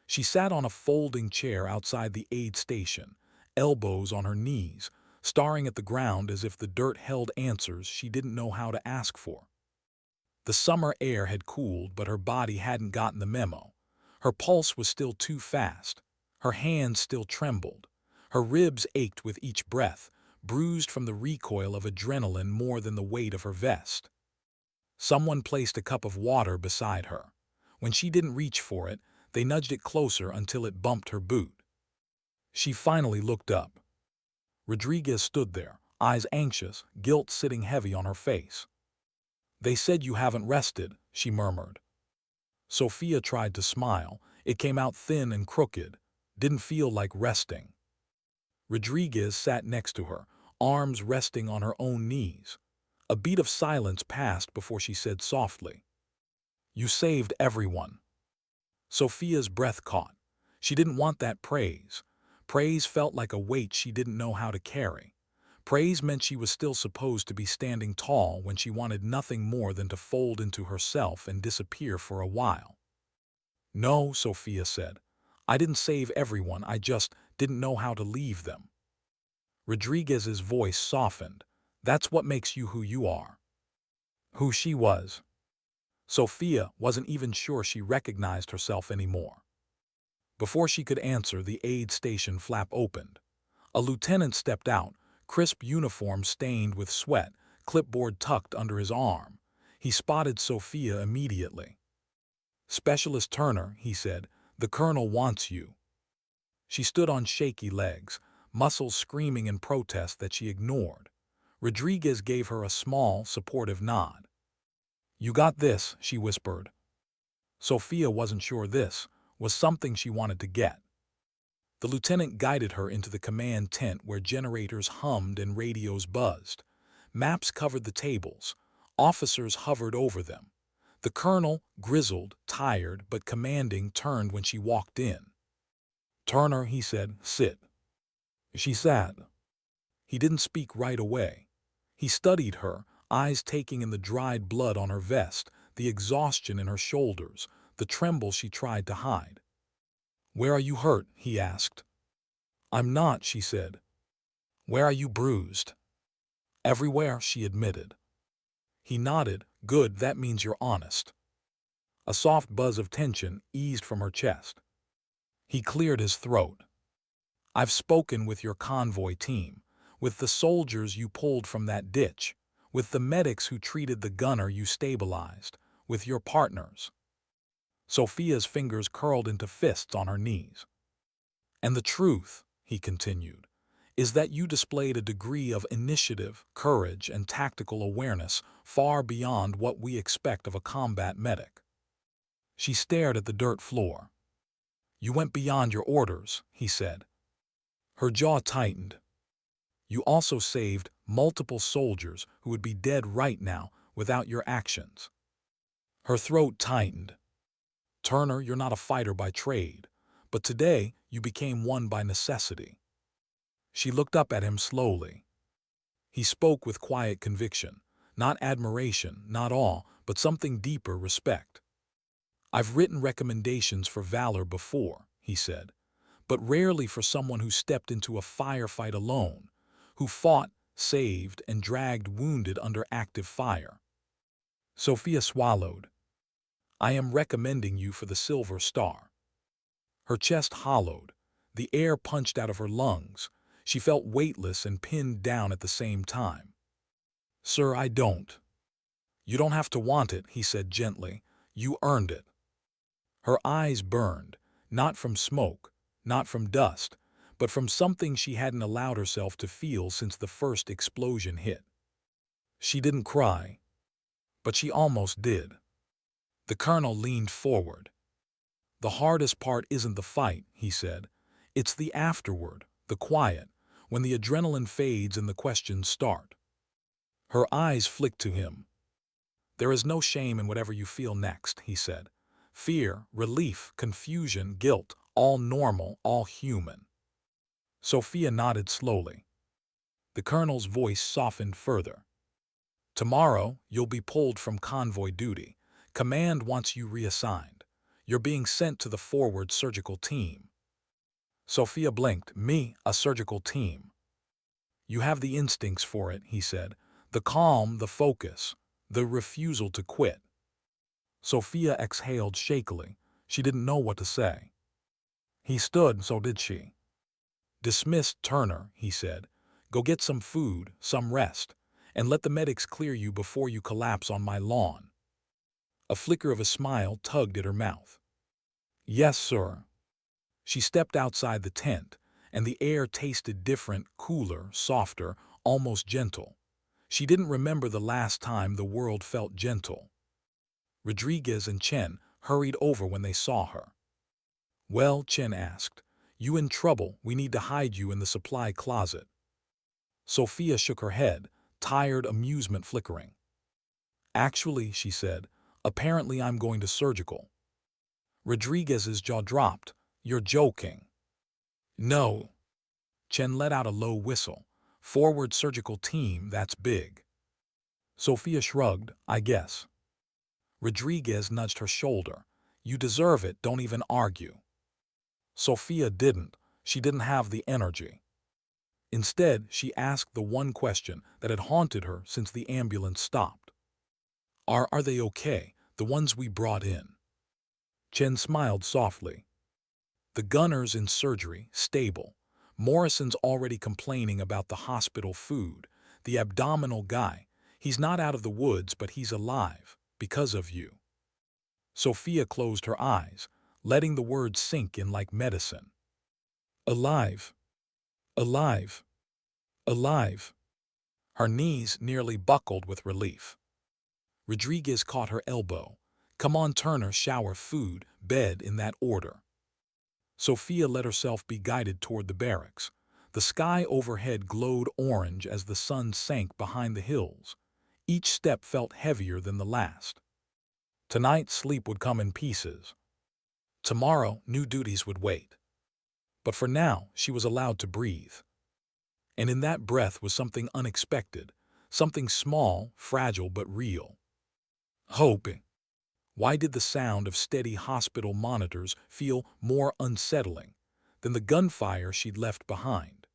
She sat on a folding chair outside the aid station, elbows on her knees, staring at the ground as if the dirt held answers she didn't know how to ask for. The summer air had cooled, but her body hadn't gotten the memo. Her pulse was still too fast. Her hands still trembled. Her ribs ached with each breath, bruised from the recoil of adrenaline more than the weight of her vest. Someone placed a cup of water beside her. When she didn't reach for it, they nudged it closer until it bumped her boot. She finally looked up. Rodriguez stood there, eyes anxious, guilt sitting heavy on her face. They said you haven't rested, she murmured. Sophia tried to smile. It came out thin and crooked. Didn't feel like resting. Rodriguez sat next to her, arms resting on her own knees. A beat of silence passed before she said softly, You saved everyone. Sophia's breath caught. She didn't want that praise. Praise felt like a weight she didn't know how to carry. Praise meant she was still supposed to be standing tall when she wanted nothing more than to fold into herself and disappear for a while. No, Sophia said. I didn't save everyone, I just didn't know how to leave them. Rodriguez's voice softened. That's what makes you who you are. Who she was. Sophia wasn't even sure she recognized herself anymore. Before she could answer, the aid station flap opened. A lieutenant stepped out, crisp uniform stained with sweat, clipboard tucked under his arm. He spotted Sophia immediately. Specialist Turner, he said, the colonel wants you. She stood on shaky legs, muscles screaming in protest that she ignored. Rodriguez gave her a small, supportive nod. You got this, she whispered. Sophia wasn't sure this was something she wanted to get. The lieutenant guided her into the command tent where generators hummed and radios buzzed. Maps covered the tables. Officers hovered over them. The colonel, grizzled, tired, but commanding, turned when she walked in. Turner, he said, sit. She sat. He didn't speak right away. He studied her, eyes taking in the dried blood on her vest, the exhaustion in her shoulders, the tremble she tried to hide. Where are you hurt? He asked. I'm not, she said. Where are you bruised? Everywhere, she admitted. He nodded. Good, that means you're honest. A soft buzz of tension eased from her chest. He cleared his throat. I've spoken with your convoy team, with the soldiers you pulled from that ditch, with the medics who treated the gunner you stabilized, with your partners. Sophia's fingers curled into fists on her knees. And the truth, he continued, is that you displayed a degree of initiative, courage, and tactical awareness far beyond what we expect of a combat medic. She stared at the dirt floor. You went beyond your orders, he said. Her jaw tightened. You also saved multiple soldiers who would be dead right now without your actions. Her throat tightened. Turner, you're not a fighter by trade, but today you became one by necessity. She looked up at him slowly. He spoke with quiet conviction, not admiration, not awe, but something deeper, respect. I've written recommendations for valor before, he said, but rarely for someone who stepped into a firefight alone, who fought, saved, and dragged wounded under active fire. Sophia swallowed. I am recommending you for the Silver Star. Her chest hollowed. The air punched out of her lungs. She felt weightless and pinned down at the same time. Sir, I don't. You don't have to want it, he said gently. You earned it. Her eyes burned, not from smoke, not from dust, but from something she hadn't allowed herself to feel since the first explosion hit. She didn't cry, but she almost did. The colonel leaned forward. "The hardest part isn't the fight," he said. "It's the afterward, the quiet, when the adrenaline fades and the questions start." Her eyes flicked to him. "There is no shame in whatever you feel next," he said. "Fear, relief, confusion, guilt, all normal, all human." Sophia nodded slowly. The colonel's voice softened further. "Tomorrow, you'll be pulled from convoy duty. Command wants you reassigned. You're being sent to the forward surgical team." Sophia blinked. "Me, a surgical team?" "You have the instincts for it," he said. "The calm, the focus, the refusal to quit." Sophia exhaled shakily. She didn't know what to say. He stood, so did she. "Dismiss Turner," he said. "Go get some food, some rest, and let the medics clear you before you collapse on my lawn." A flicker of a smile tugged at her mouth. "Yes, sir." She stepped outside the tent, and the air tasted different, cooler, softer, almost gentle. She didn't remember the last time the world felt gentle. Rodriguez and Chen hurried over when they saw her. "Well," Chen asked, "you in trouble? We need to hide you in the supply closet." Sophia shook her head, tired amusement flickering. "Actually," she said, "apparently I'm going to surgical." Rodriguez's jaw dropped. "You're joking." "No." Chen let out a low whistle. "Forward surgical team, that's big." Sophia shrugged. "I guess." Rodriguez nudged her shoulder. "You deserve it, don't even argue." Sophia didn't. She didn't have the energy. Instead, she asked the one question that had haunted her since the ambulance stopped. Are they okay, the ones we brought in?" Chen smiled softly. "The gunner's in surgery, stable. Morrison's already complaining about the hospital food. The abdominal guy, he's not out of the woods, but he's alive, because of you." Sophia closed her eyes, letting the words sink in like medicine. "Alive. Alive. Alive." Her knees nearly buckled with relief. Rodriguez caught her elbow. "Come on, Turner, shower, food, bed, in that order." Sophia let herself be guided toward the barracks. The sky overhead glowed orange as the sun sank behind the hills. Each step felt heavier than the last. Tonight, sleep would come in pieces. Tomorrow, new duties would wait. But for now, she was allowed to breathe. And in that breath was something unexpected, something small, fragile, but real. Hope. Why did the sound of steady hospital monitors feel more unsettling than the gunfire she'd left behind?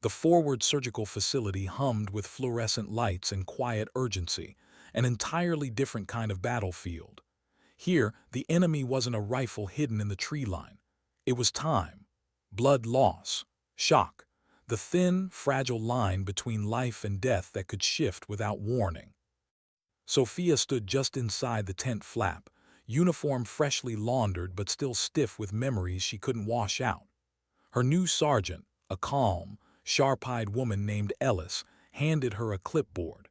The forward surgical facility hummed with fluorescent lights and quiet urgency, an entirely different kind of battlefield. Here, the enemy wasn't a rifle hidden in the tree line. It was time, blood loss, shock, the thin, fragile line between life and death that could shift without warning. Sophia stood just inside the tent flap, uniform freshly laundered but still stiff with memories she couldn't wash out. Her new sergeant, a calm, sharp-eyed woman named Ellis, handed her a clipboard.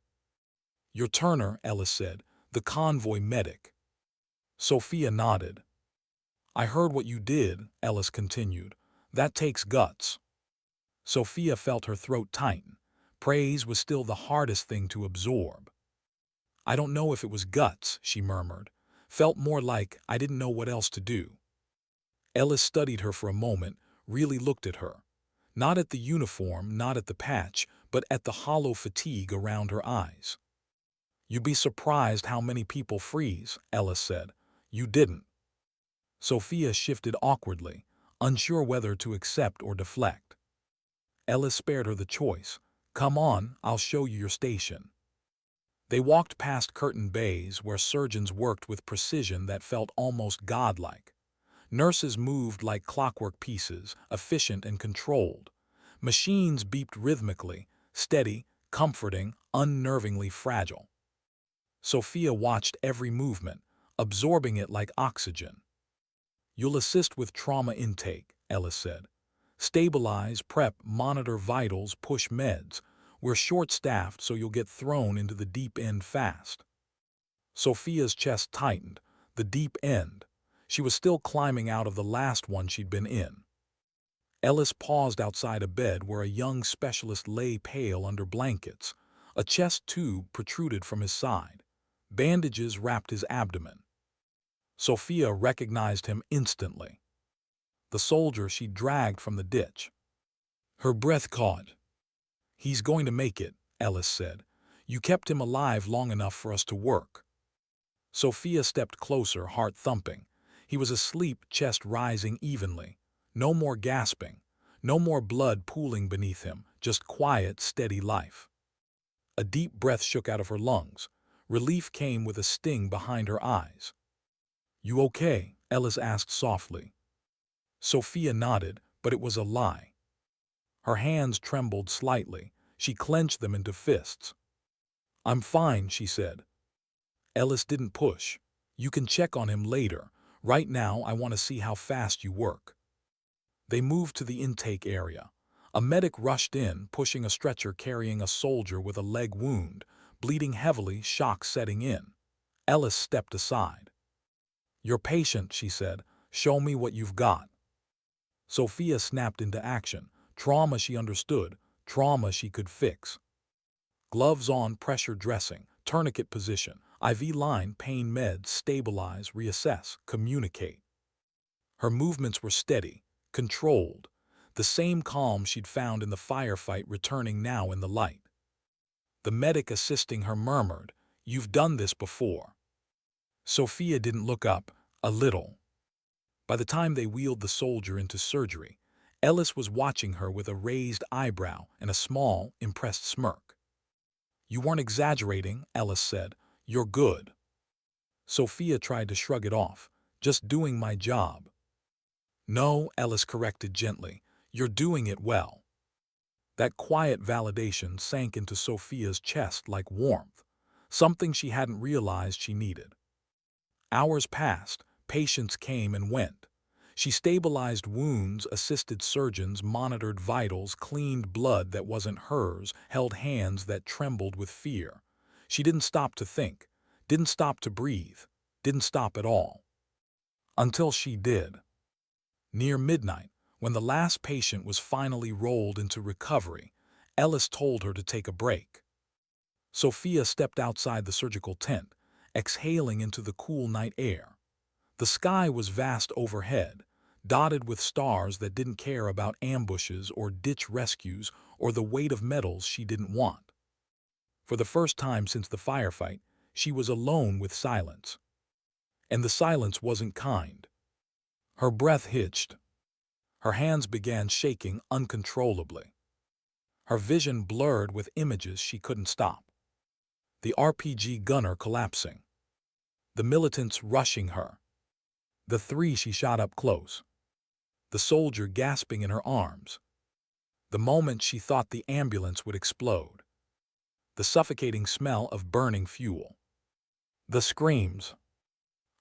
"You're Turner," Ellis said, "the convoy medic." Sophia nodded. "I heard what you did," Ellis continued. "That takes guts." Sophia felt her throat tighten. Praise was still the hardest thing to absorb. "I don't know if it was guts," she murmured. "Felt more like I didn't know what else to do." Ellis studied her for a moment, really looked at her. Not at the uniform, not at the patch, but at the hollow fatigue around her eyes. "You'd be surprised how many people freeze," Ellis said. "You didn't." Sophia shifted awkwardly, unsure whether to accept or deflect. Ellis spared her the choice. "Come on, I'll show you your station." They walked past curtained bays where surgeons worked with precision that felt almost godlike. Nurses moved like clockwork pieces, efficient and controlled. Machines beeped rhythmically, steady, comforting, unnervingly fragile. Sophia watched every movement, absorbing it like oxygen. "You'll assist with trauma intake," Ellis said. Stabilize, prep, monitor vitals, push meds. We're short-staffed, so you'll get thrown into the deep end fast. Sophia's chest tightened. The deep end. She was still climbing out of the last one she'd been in. Ellis paused outside a bed where a young specialist lay pale under blankets. A chest tube protruded from his side. Bandages wrapped his abdomen. Sophia recognized him instantly. The soldier she dragged from the ditch. Her breath caught. "He's going to make it," Ellis said. "You kept him alive long enough for us to work." Sophia stepped closer, heart thumping. He was asleep, chest rising evenly. No more gasping. No more blood pooling beneath him, just quiet, steady life. A deep breath shook out of her lungs. Relief came with a sting behind her eyes. "You okay?" Ellis asked softly. Sophia nodded, but it was a lie. Her hands trembled slightly. She clenched them into fists. "I'm fine," she said. Ellis didn't push. "You can check on him later. Right now, I want to see how fast you work." They moved to the intake area. A medic rushed in, pushing a stretcher carrying a soldier with a leg wound, bleeding heavily, shock setting in. Ellis stepped aside. "Your patient," she said. "Show me what you've got." Sophia snapped into action. Trauma she understood, trauma she could fix. Gloves on, pressure dressing, tourniquet position, IV line, pain meds, stabilize, reassess, communicate. Her movements were steady, controlled, the same calm she'd found in the firefight returning now in the light. The medic assisting her murmured, "You've done this before." Sophia didn't look up, a little. By the time they wheeled the soldier into surgery, Ellis was watching her with a raised eyebrow and a small, impressed smirk. "You weren't exaggerating," Ellis said. "You're good." Sophia tried to shrug it off. "Just doing my job." "No," Ellis corrected gently. "You're doing it well." That quiet validation sank into Sophia's chest like warmth, something she hadn't realized she needed. Hours passed, patients came and went. She stabilized wounds, assisted surgeons, monitored vitals, cleaned blood that wasn't hers, held hands that trembled with fear. She didn't stop to think, didn't stop to breathe, didn't stop at all. Until she did. Near midnight, when the last patient was finally rolled into recovery, Ellis told her to take a break. Sophia stepped outside the surgical tent, exhaling into the cool night air. The sky was vast overhead, dotted with stars that didn't care about ambushes or ditch rescues or the weight of metals she didn't want. For the first time since the firefight, she was alone with silence. And the silence wasn't kind. Her breath hitched. Her hands began shaking uncontrollably. Her vision blurred with images she couldn't stop. The RPG gunner collapsing. The militants rushing her. The three she shot up close. The soldier gasping in her arms. The moment she thought the ambulance would explode. The suffocating smell of burning fuel. The screams.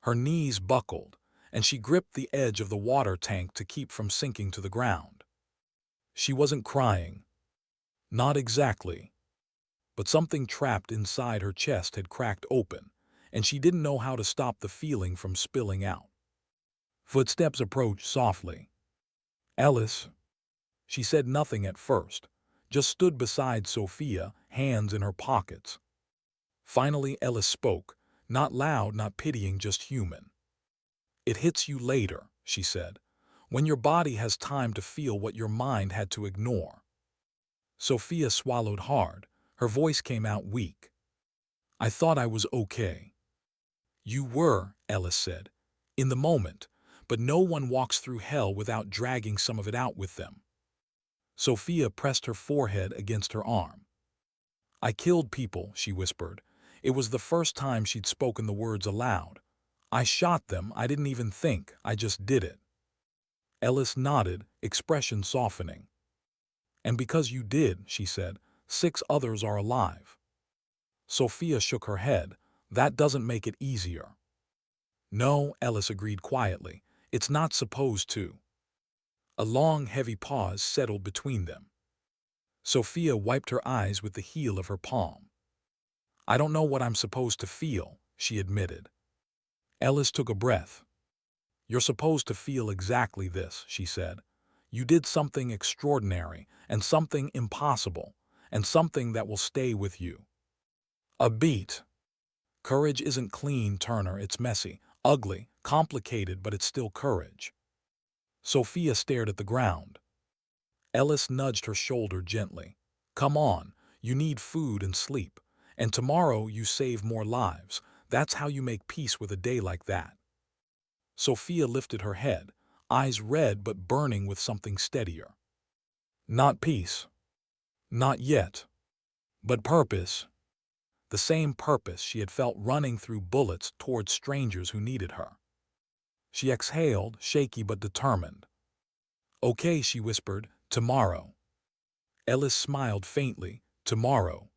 Her knees buckled, and she gripped the edge of the water tank to keep from sinking to the ground. She wasn't crying. Not exactly. But something trapped inside her chest had cracked open, and she didn't know how to stop the feeling from spilling out. Footsteps approached softly. "Ellis." She said nothing at first, just stood beside Sophia, hands in her pockets. Finally Ellis spoke, not loud, not pitying, just human. "It hits you later," she said, "when your body has time to feel what your mind had to ignore." Sophia swallowed hard. Her voice came out weak. "I thought I was okay." "You were," Ellis said, "in the moment, but no one walks through hell without dragging some of it out with them." Sophia pressed her forehead against her arm. "I killed people," she whispered. It was the first time she'd spoken the words aloud. "I shot them, I didn't even think, I just did it." Ellis nodded, expression softening. "And because you did," she said, 6 others are alive." Sophia shook her head. "That doesn't make it easier." "No," Ellis agreed quietly. "It's not supposed to." A long, heavy pause settled between them. Sophia wiped her eyes with the heel of her palm. "I don't know what I'm supposed to feel," she admitted. Ellis took a breath. "You're supposed to feel exactly this," she said. "You did something extraordinary, and something impossible, and something that will stay with you." A beat. Courage isn't clean, Turner. It's messy, ugly, complicated, but it's still courage. Sophia stared at the ground. Ellis nudged her shoulder gently. "Come on, you need food and sleep. And tomorrow you save more lives. That's how you make peace with a day like that." Sophia lifted her head, eyes red but burning with something steadier. "Not peace. Not yet. But purpose." The same purpose she had felt running through bullets towards strangers who needed her. She exhaled, shaky but determined. "Okay," she whispered, "tomorrow." Ellis smiled faintly. "Tomorrow."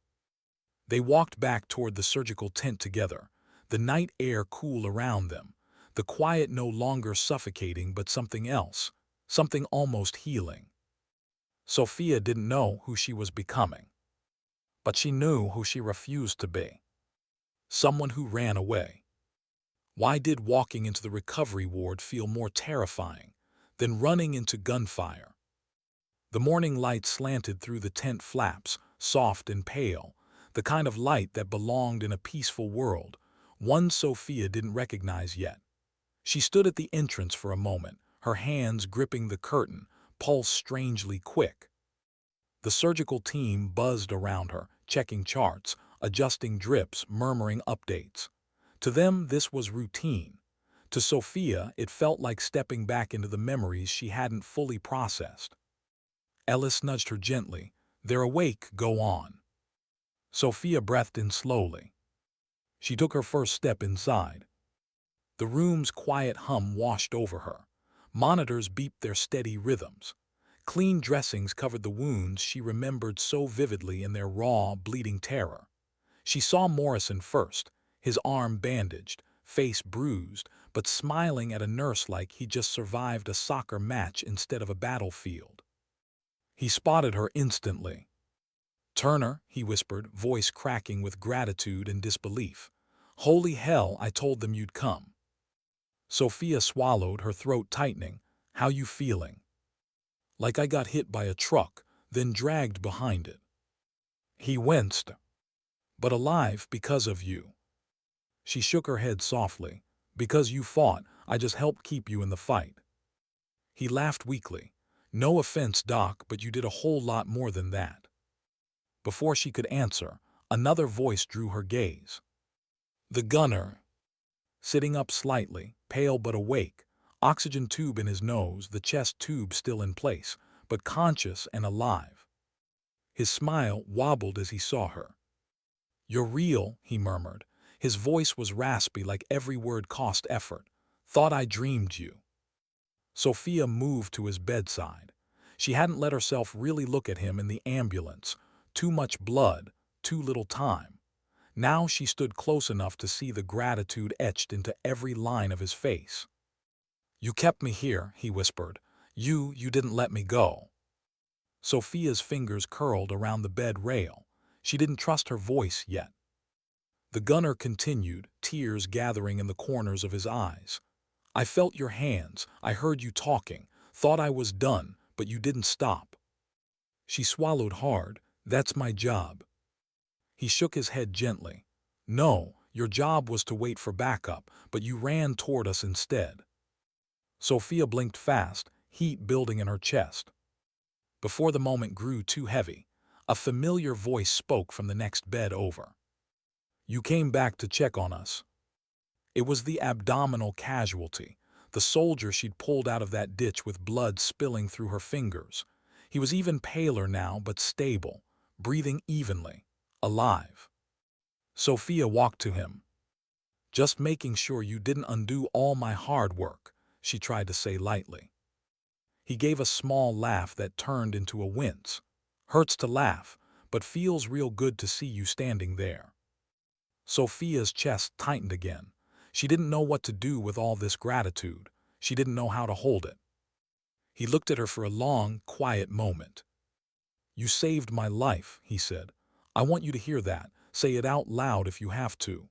They walked back toward the surgical tent together, the night air cool around them, the quiet no longer suffocating but something else, something almost healing. Sophia didn't know who she was becoming, but she knew who she refused to be. Someone who ran away. Why did walking into the recovery ward feel more terrifying than running into gunfire? The morning light slanted through the tent flaps, soft and pale, the kind of light that belonged in a peaceful world, one Sophia didn't recognize yet. She stood at the entrance for a moment, her hands gripping the curtain, pulse strangely quick. The surgical team buzzed around her, checking charts, adjusting drips, murmuring updates. To them, this was routine. To Sophia, it felt like stepping back into the memories she hadn't fully processed. Ellis nudged her gently. "They're awake, go on." Sophia breathed in slowly. She took her first step inside. The room's quiet hum washed over her. Monitors beeped their steady rhythms. Clean dressings covered the wounds she remembered so vividly in their raw, bleeding terror. She saw Morrison first, his arm bandaged, face bruised, but smiling at a nurse like he just survived a soccer match instead of a battlefield. He spotted her instantly. "Turner," he whispered, voice cracking with gratitude and disbelief. "Holy hell, I told them you'd come." Sophia swallowed, her throat tightening. "How you feeling?" "Like I got hit by a truck, then dragged behind it." He winced. "But alive because of you." She shook her head softly. "Because you fought, I just helped keep you in the fight." He laughed weakly. "No offense, Doc, but you did a whole lot more than that." Before she could answer, another voice drew her gaze. The gunner. Sitting up slightly, pale but awake, oxygen tube in his nose, the chest tube still in place, but conscious and alive. His smile wobbled as he saw her. "You're real," he murmured. His voice was raspy, like every word cost effort. "Thought I dreamed you." Sophia moved to his bedside. She hadn't let herself really look at him in the ambulance. Too much blood, too little time. Now she stood close enough to see the gratitude etched into every line of his face. "You kept me here," he whispered. You didn't let me go." Sophia's fingers curled around the bed rail. She didn't trust her voice yet. The gunner continued, tears gathering in the corners of his eyes. "I felt your hands, I heard you talking, thought I was done, but you didn't stop." She swallowed hard. "That's my job." He shook his head gently. "No, your job was to wait for backup, but you ran toward us instead." Sophia blinked fast, heat building in her chest. Before the moment grew too heavy, a familiar voice spoke from the next bed over. "You came back to check on us." It was the abdominal casualty, the soldier she'd pulled out of that ditch with blood spilling through her fingers. He was even paler now, but stable, breathing evenly, alive. Sophia walked to him. "Just making sure you didn't undo all my hard work," she tried to say lightly. He gave a small laugh that turned into a wince. "Hurts to laugh, but feels real good to see you standing there." Sophia's chest tightened again. She didn't know what to do with all this gratitude. She didn't know how to hold it. He looked at her for a long, quiet moment. "You saved my life," he said. "I want you to hear that. Say it out loud if you have to."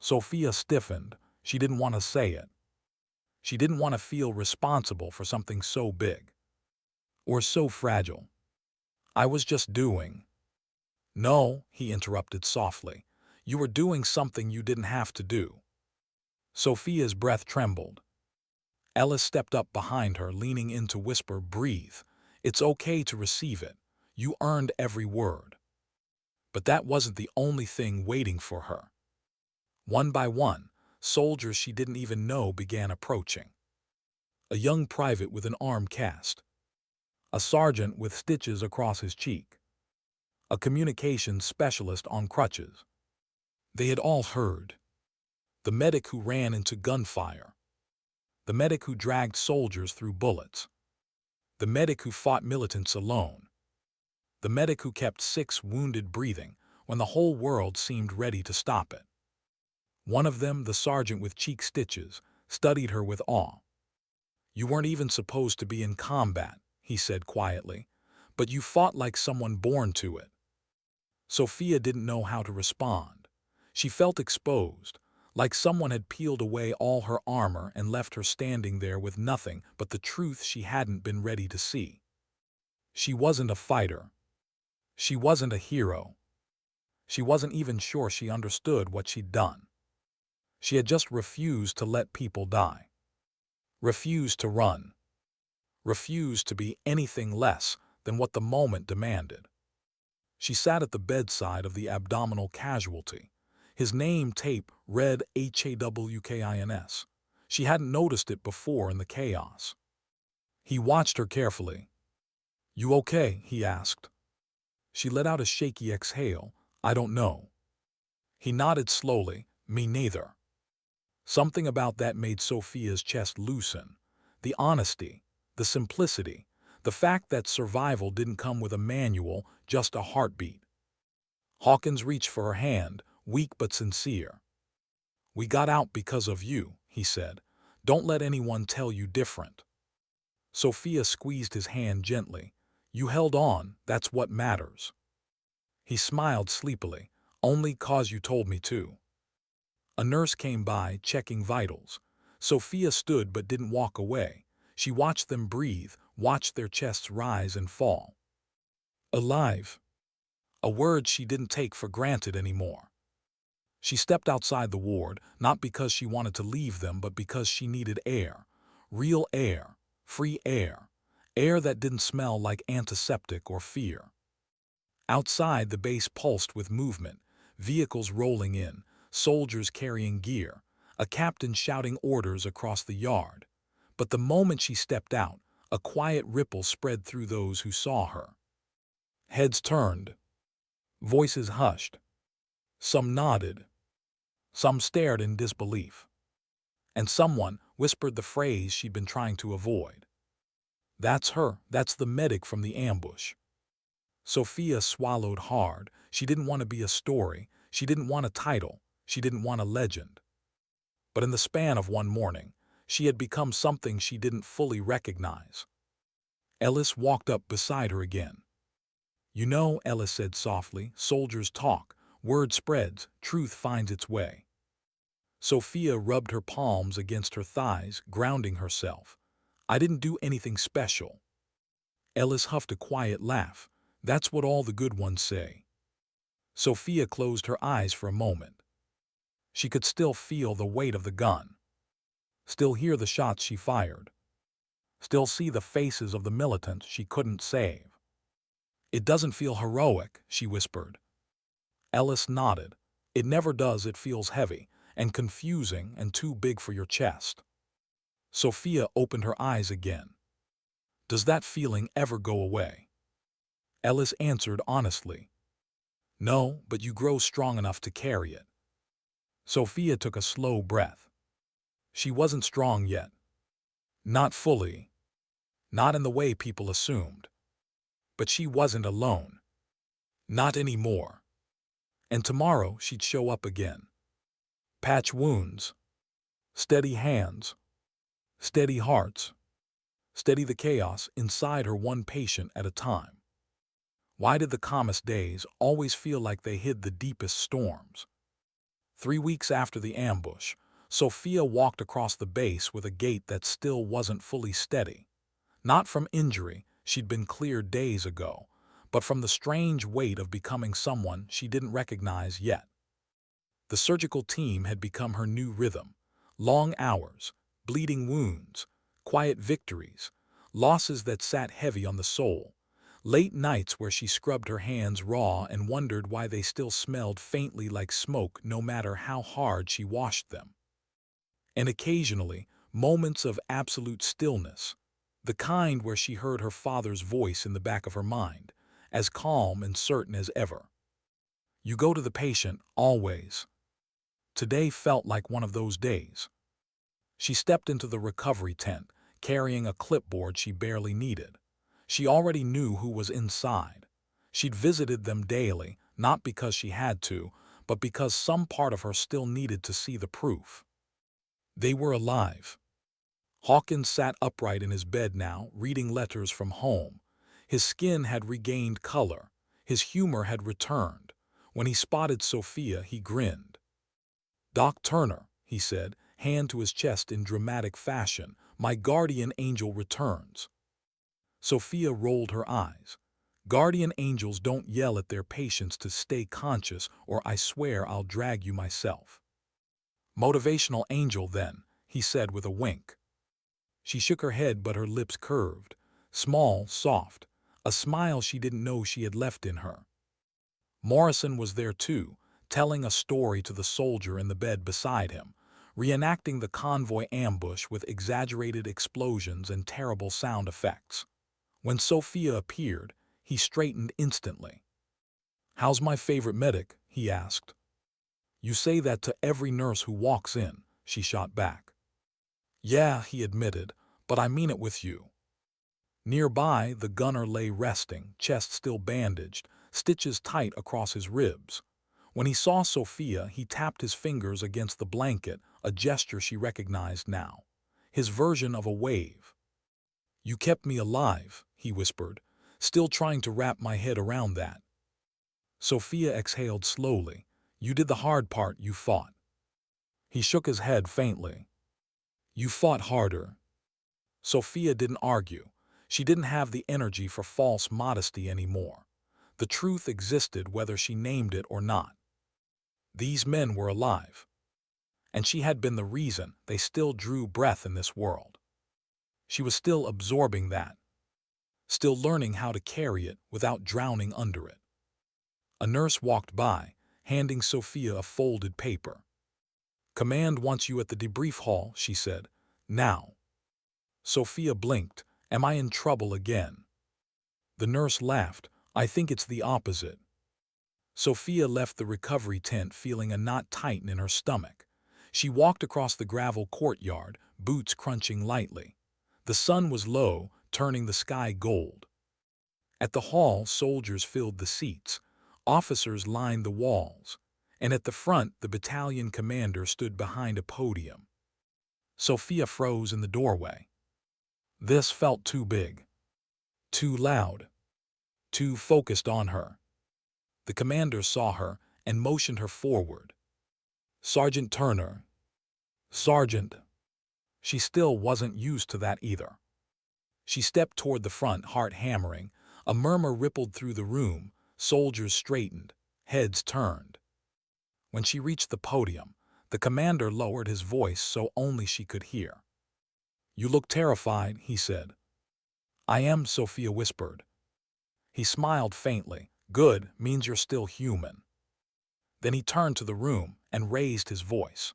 Sophia stiffened. She didn't want to say it. She didn't want to feel responsible for something so big. Or so fragile. "I was just doing." "No," he interrupted softly. "You were doing something you didn't have to do." Sophia's breath trembled. Ellis stepped up behind her, leaning in to whisper, "Breathe. It's okay to receive it. You earned every word." But that wasn't the only thing waiting for her. One by one, soldiers she didn't even know began approaching. A young private with an arm cast. A sergeant with stitches across his cheek. A communications specialist on crutches. They had all heard. The medic who ran into gunfire. The medic who dragged soldiers through bullets. The medic who fought militants alone. The medic who kept 6 wounded breathing when the whole world seemed ready to stop it. One of them, the sergeant with cheek stitches, studied her with awe. "You weren't even supposed to be in combat," he said quietly, "but you fought like someone born to it." Sophia didn't know how to respond. She felt exposed, like someone had peeled away all her armor and left her standing there with nothing but the truth she hadn't been ready to see. She wasn't a fighter. She wasn't a hero. She wasn't even sure she understood what she'd done. She had just refused to let people die. Refused to run. Refused to be anything less than what the moment demanded. She sat at the bedside of the abdominal casualty. His name tape read HAWKINS. She hadn't noticed it before in the chaos. He watched her carefully. "You okay?" he asked. She let out a shaky exhale. "I don't know." He nodded slowly. "Me neither." Something about that made Sophia's chest loosen. The honesty, the simplicity, the fact that survival didn't come with a manual, just a heartbeat. Hawkins reached for her hand, weak but sincere. "We got out because of you," he said. "Don't let anyone tell you different." Sophia squeezed his hand gently. "You held on, that's what matters." He smiled sleepily. "Only 'cause you told me to." A nurse came by, checking vitals. Sophia stood but didn't walk away. She watched them breathe, watched their chests rise and fall. Alive. A word she didn't take for granted anymore. She stepped outside the ward, not because she wanted to leave them, but because she needed air. Real air. Free air. Air that didn't smell like antiseptic or fear. Outside, the base pulsed with movement, vehicles rolling in, soldiers carrying gear, a captain shouting orders across the yard. But the moment she stepped out, a quiet ripple spread through those who saw her. Heads turned. Voices hushed. Some nodded. Some stared in disbelief. And someone whispered the phrase she'd been trying to avoid. "That's her. That's the medic from the ambush." Sophia swallowed hard. She didn't want to be a story. She didn't want a title. She didn't want a legend. But in the span of one morning, she had become something she didn't fully recognize. Ellis walked up beside her again. "You know," Ellis said softly, "soldiers talk, word spreads, truth finds its way." Sophia rubbed her palms against her thighs, grounding herself. "I didn't do anything special." Ellis huffed a quiet laugh. "That's what all the good ones say." Sophia closed her eyes for a moment. She could still feel the weight of the gun. Still hear the shots she fired. Still see the faces of the militants she couldn't save. "It doesn't feel heroic," she whispered. Ellis nodded. "It never does. It feels heavy and confusing and too big for your chest." Sophia opened her eyes again. "Does that feeling ever go away?" Ellis answered honestly. "No, but you grow strong enough to carry it." Sophia took a slow breath. She wasn't strong yet. Not fully. Not in the way people assumed. But she wasn't alone. Not anymore. And tomorrow she'd show up again. Patch wounds. Steady hands. Steady hearts. steady the chaos inside her one patient at a time. Why did the calmest days always feel like they hid the deepest storms? 3 weeks after the ambush, Sophia walked across the base with a gait that still wasn't fully steady. Not from injury, she'd been cleared days ago, but from the strange weight of becoming someone she didn't recognize yet. The surgical team had become her new rhythm. Long hours, bleeding wounds, quiet victories, losses that sat heavy on the soul. Late nights where she scrubbed her hands raw and wondered why they still smelled faintly like smoke no matter how hard she washed them. And occasionally, moments of absolute stillness, the kind where she heard her father's voice in the back of her mind, as calm and certain as ever. You go to the patient, always. Today felt like one of those days. She stepped into the recovery tent, carrying a clipboard she barely needed. She already knew who was inside. She'd visited them daily, not because she had to, but because some part of her still needed to see the proof. They were alive. Hawkins sat upright in his bed now, reading letters from home. His skin had regained color. His humor had returned. When he spotted Sophia, he grinned. "Doc Turner," he said, hand to his chest in dramatic fashion, "my guardian angel returns." Sophia rolled her eyes. Guardian angels don't yell at their patients to stay conscious, or I swear I'll drag you myself. "Motivational angel, then," he said with a wink. She shook her head, but her lips curved. Small, soft, a smile she didn't know she had left in her. Morrison was there too, telling a story to the soldier in the bed beside him, reenacting the convoy ambush with exaggerated explosions and terrible sound effects. When Sophia appeared, he straightened instantly. "How's my favorite medic?" he asked. "You say that to every nurse who walks in," she shot back. "Yeah," he admitted, "but I mean it with you." Nearby, the gunner lay resting, chest still bandaged, stitches tight across his ribs. When he saw Sophia, he tapped his fingers against the blanket, a gesture she recognized now. His version of a wave. "You kept me alive," he whispered, still trying to wrap my head around that. Sophia exhaled slowly. "You did the hard part, you fought." He shook his head faintly. "You fought harder." Sophia didn't argue. She didn't have the energy for false modesty anymore. The truth existed whether she named it or not. These men were alive. And she had been the reason they still drew breath in this world. She was still absorbing that. Still learning how to carry it without drowning under it. A nurse walked by, handing Sophia a folded paper. "Command wants you at the debrief hall," she said. "Now." Sophia blinked. "Am I in trouble again?" The nurse laughed. "I think it's the opposite." Sophia left the recovery tent feeling a knot tighten in her stomach. She walked across the gravel courtyard, boots crunching lightly. The sun was low, turning the sky gold. At the hall, soldiers filled the seats. Officers lined the walls. And at the front, the battalion commander stood behind a podium. Sophia froze in the doorway. This felt too big. Too loud. Too focused on her. The commander saw her and motioned her forward. "Sergeant Turner." "Sergeant." She still wasn't used to that either. She stepped toward the front, heart hammering. A murmur rippled through the room. Soldiers straightened, heads turned. When she reached the podium, the commander lowered his voice so only she could hear. "You look terrified," he said. "I am," Sophia whispered. He smiled faintly. "Good, means you're still human." Then he turned to the room and raised his voice.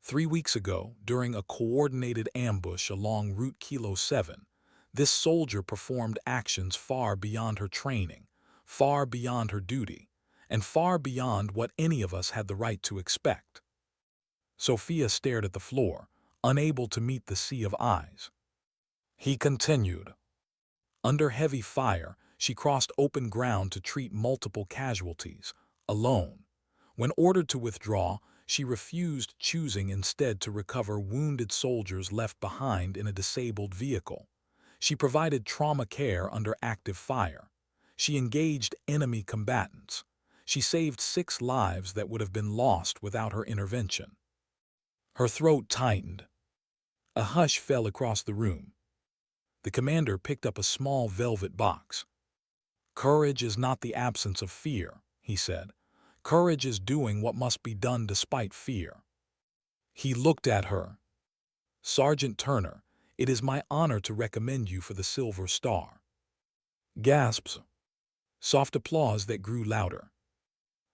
3 weeks ago, during a coordinated ambush along Route Kilo 7, this soldier performed actions far beyond her training, far beyond her duty, and far beyond what any of us had the right to expect. Sophia stared at the floor, unable to meet the sea of eyes. He continued. Under heavy fire, she crossed open ground to treat multiple casualties, alone. When ordered to withdraw, she refused, choosing instead to recover wounded soldiers left behind in a disabled vehicle. She provided trauma care under active fire. She engaged enemy combatants. She saved 6 lives that would have been lost without her intervention. Her throat tightened. A hush fell across the room. The commander picked up a small velvet box. "Courage is not the absence of fear," he said. "Courage is doing what must be done despite fear." He looked at her. "Sergeant Turner, it is my honor to recommend you for the Silver Star." Gasps. Soft applause that grew louder.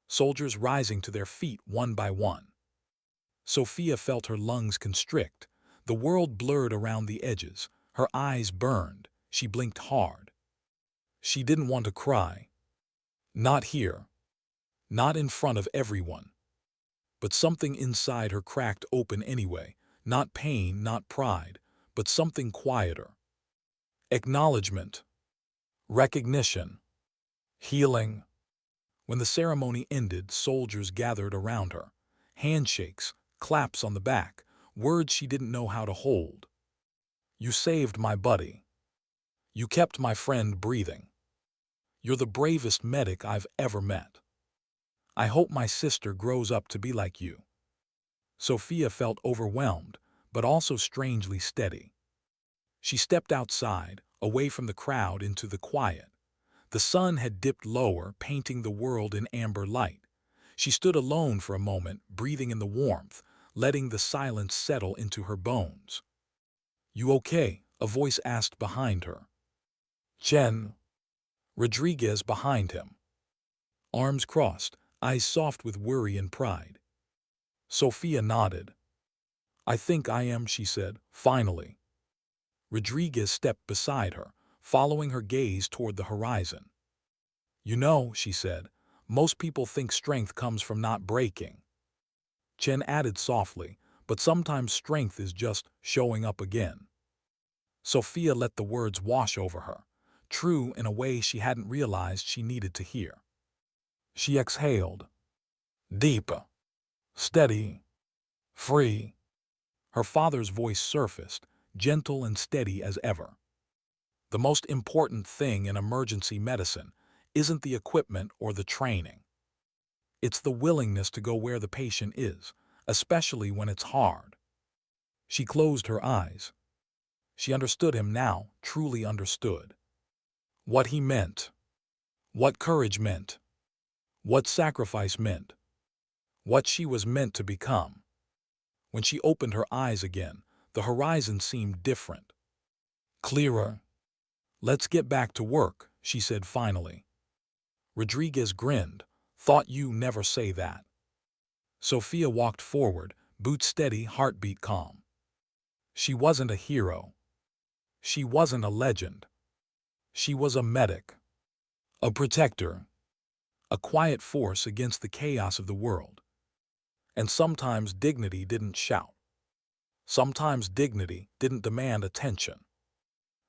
Soldiers rising to their feet one by one. Sophia felt her lungs constrict. The world blurred around the edges. Her eyes burned. She blinked hard. She didn't want to cry. Not here. Not in front of everyone. But something inside her cracked open anyway. Not pain, not pride, but something quieter. Acknowledgement. Recognition. Healing. When the ceremony ended, soldiers gathered around her. Handshakes, claps on the back, words she didn't know how to hold. "You saved my buddy. You kept my friend breathing. You're the bravest medic I've ever met. I hope my sister grows up to be like you." Sophia felt overwhelmed, but also strangely steady. She stepped outside, away from the crowd into the quiet. The sun had dipped lower, painting the world in amber light. She stood alone for a moment, breathing in the warmth, letting the silence settle into her bones. "You okay?" a voice asked behind her. "Chen." Rodriguez behind him. Arms crossed, eyes soft with worry and pride. Sophia nodded. "I think I am," she said, finally. Rodriguez stepped beside her, following her gaze toward the horizon. "You know," she said, "most people think strength comes from not breaking." Chen added softly, "But sometimes strength is just showing up again." Sophia let the words wash over her, true in a way she hadn't realized she needed to hear. She exhaled. Deep, steady, free. Her father's voice surfaced, gentle and steady as ever. "The most important thing in emergency medicine isn't the equipment or the training. It's the willingness to go where the patient is, especially when it's hard." She closed her eyes. She understood him now, truly understood. What he meant. What courage meant. What sacrifice meant. What she was meant to become. When she opened her eyes again, the horizon seemed different. Clearer. "Let's get back to work," she said finally. Rodriguez grinned. "Thought you never say that." Sophia walked forward, boots steady, heartbeat calm. She wasn't a hero. She wasn't a legend. She was a medic. A protector. A quiet force against the chaos of the world. And sometimes dignity didn't shout. Sometimes dignity didn't demand attention.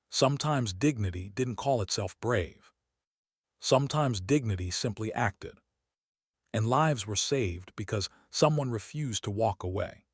Sometimes dignity didn't call itself brave. Sometimes dignity simply acted. And lives were saved because someone refused to walk away.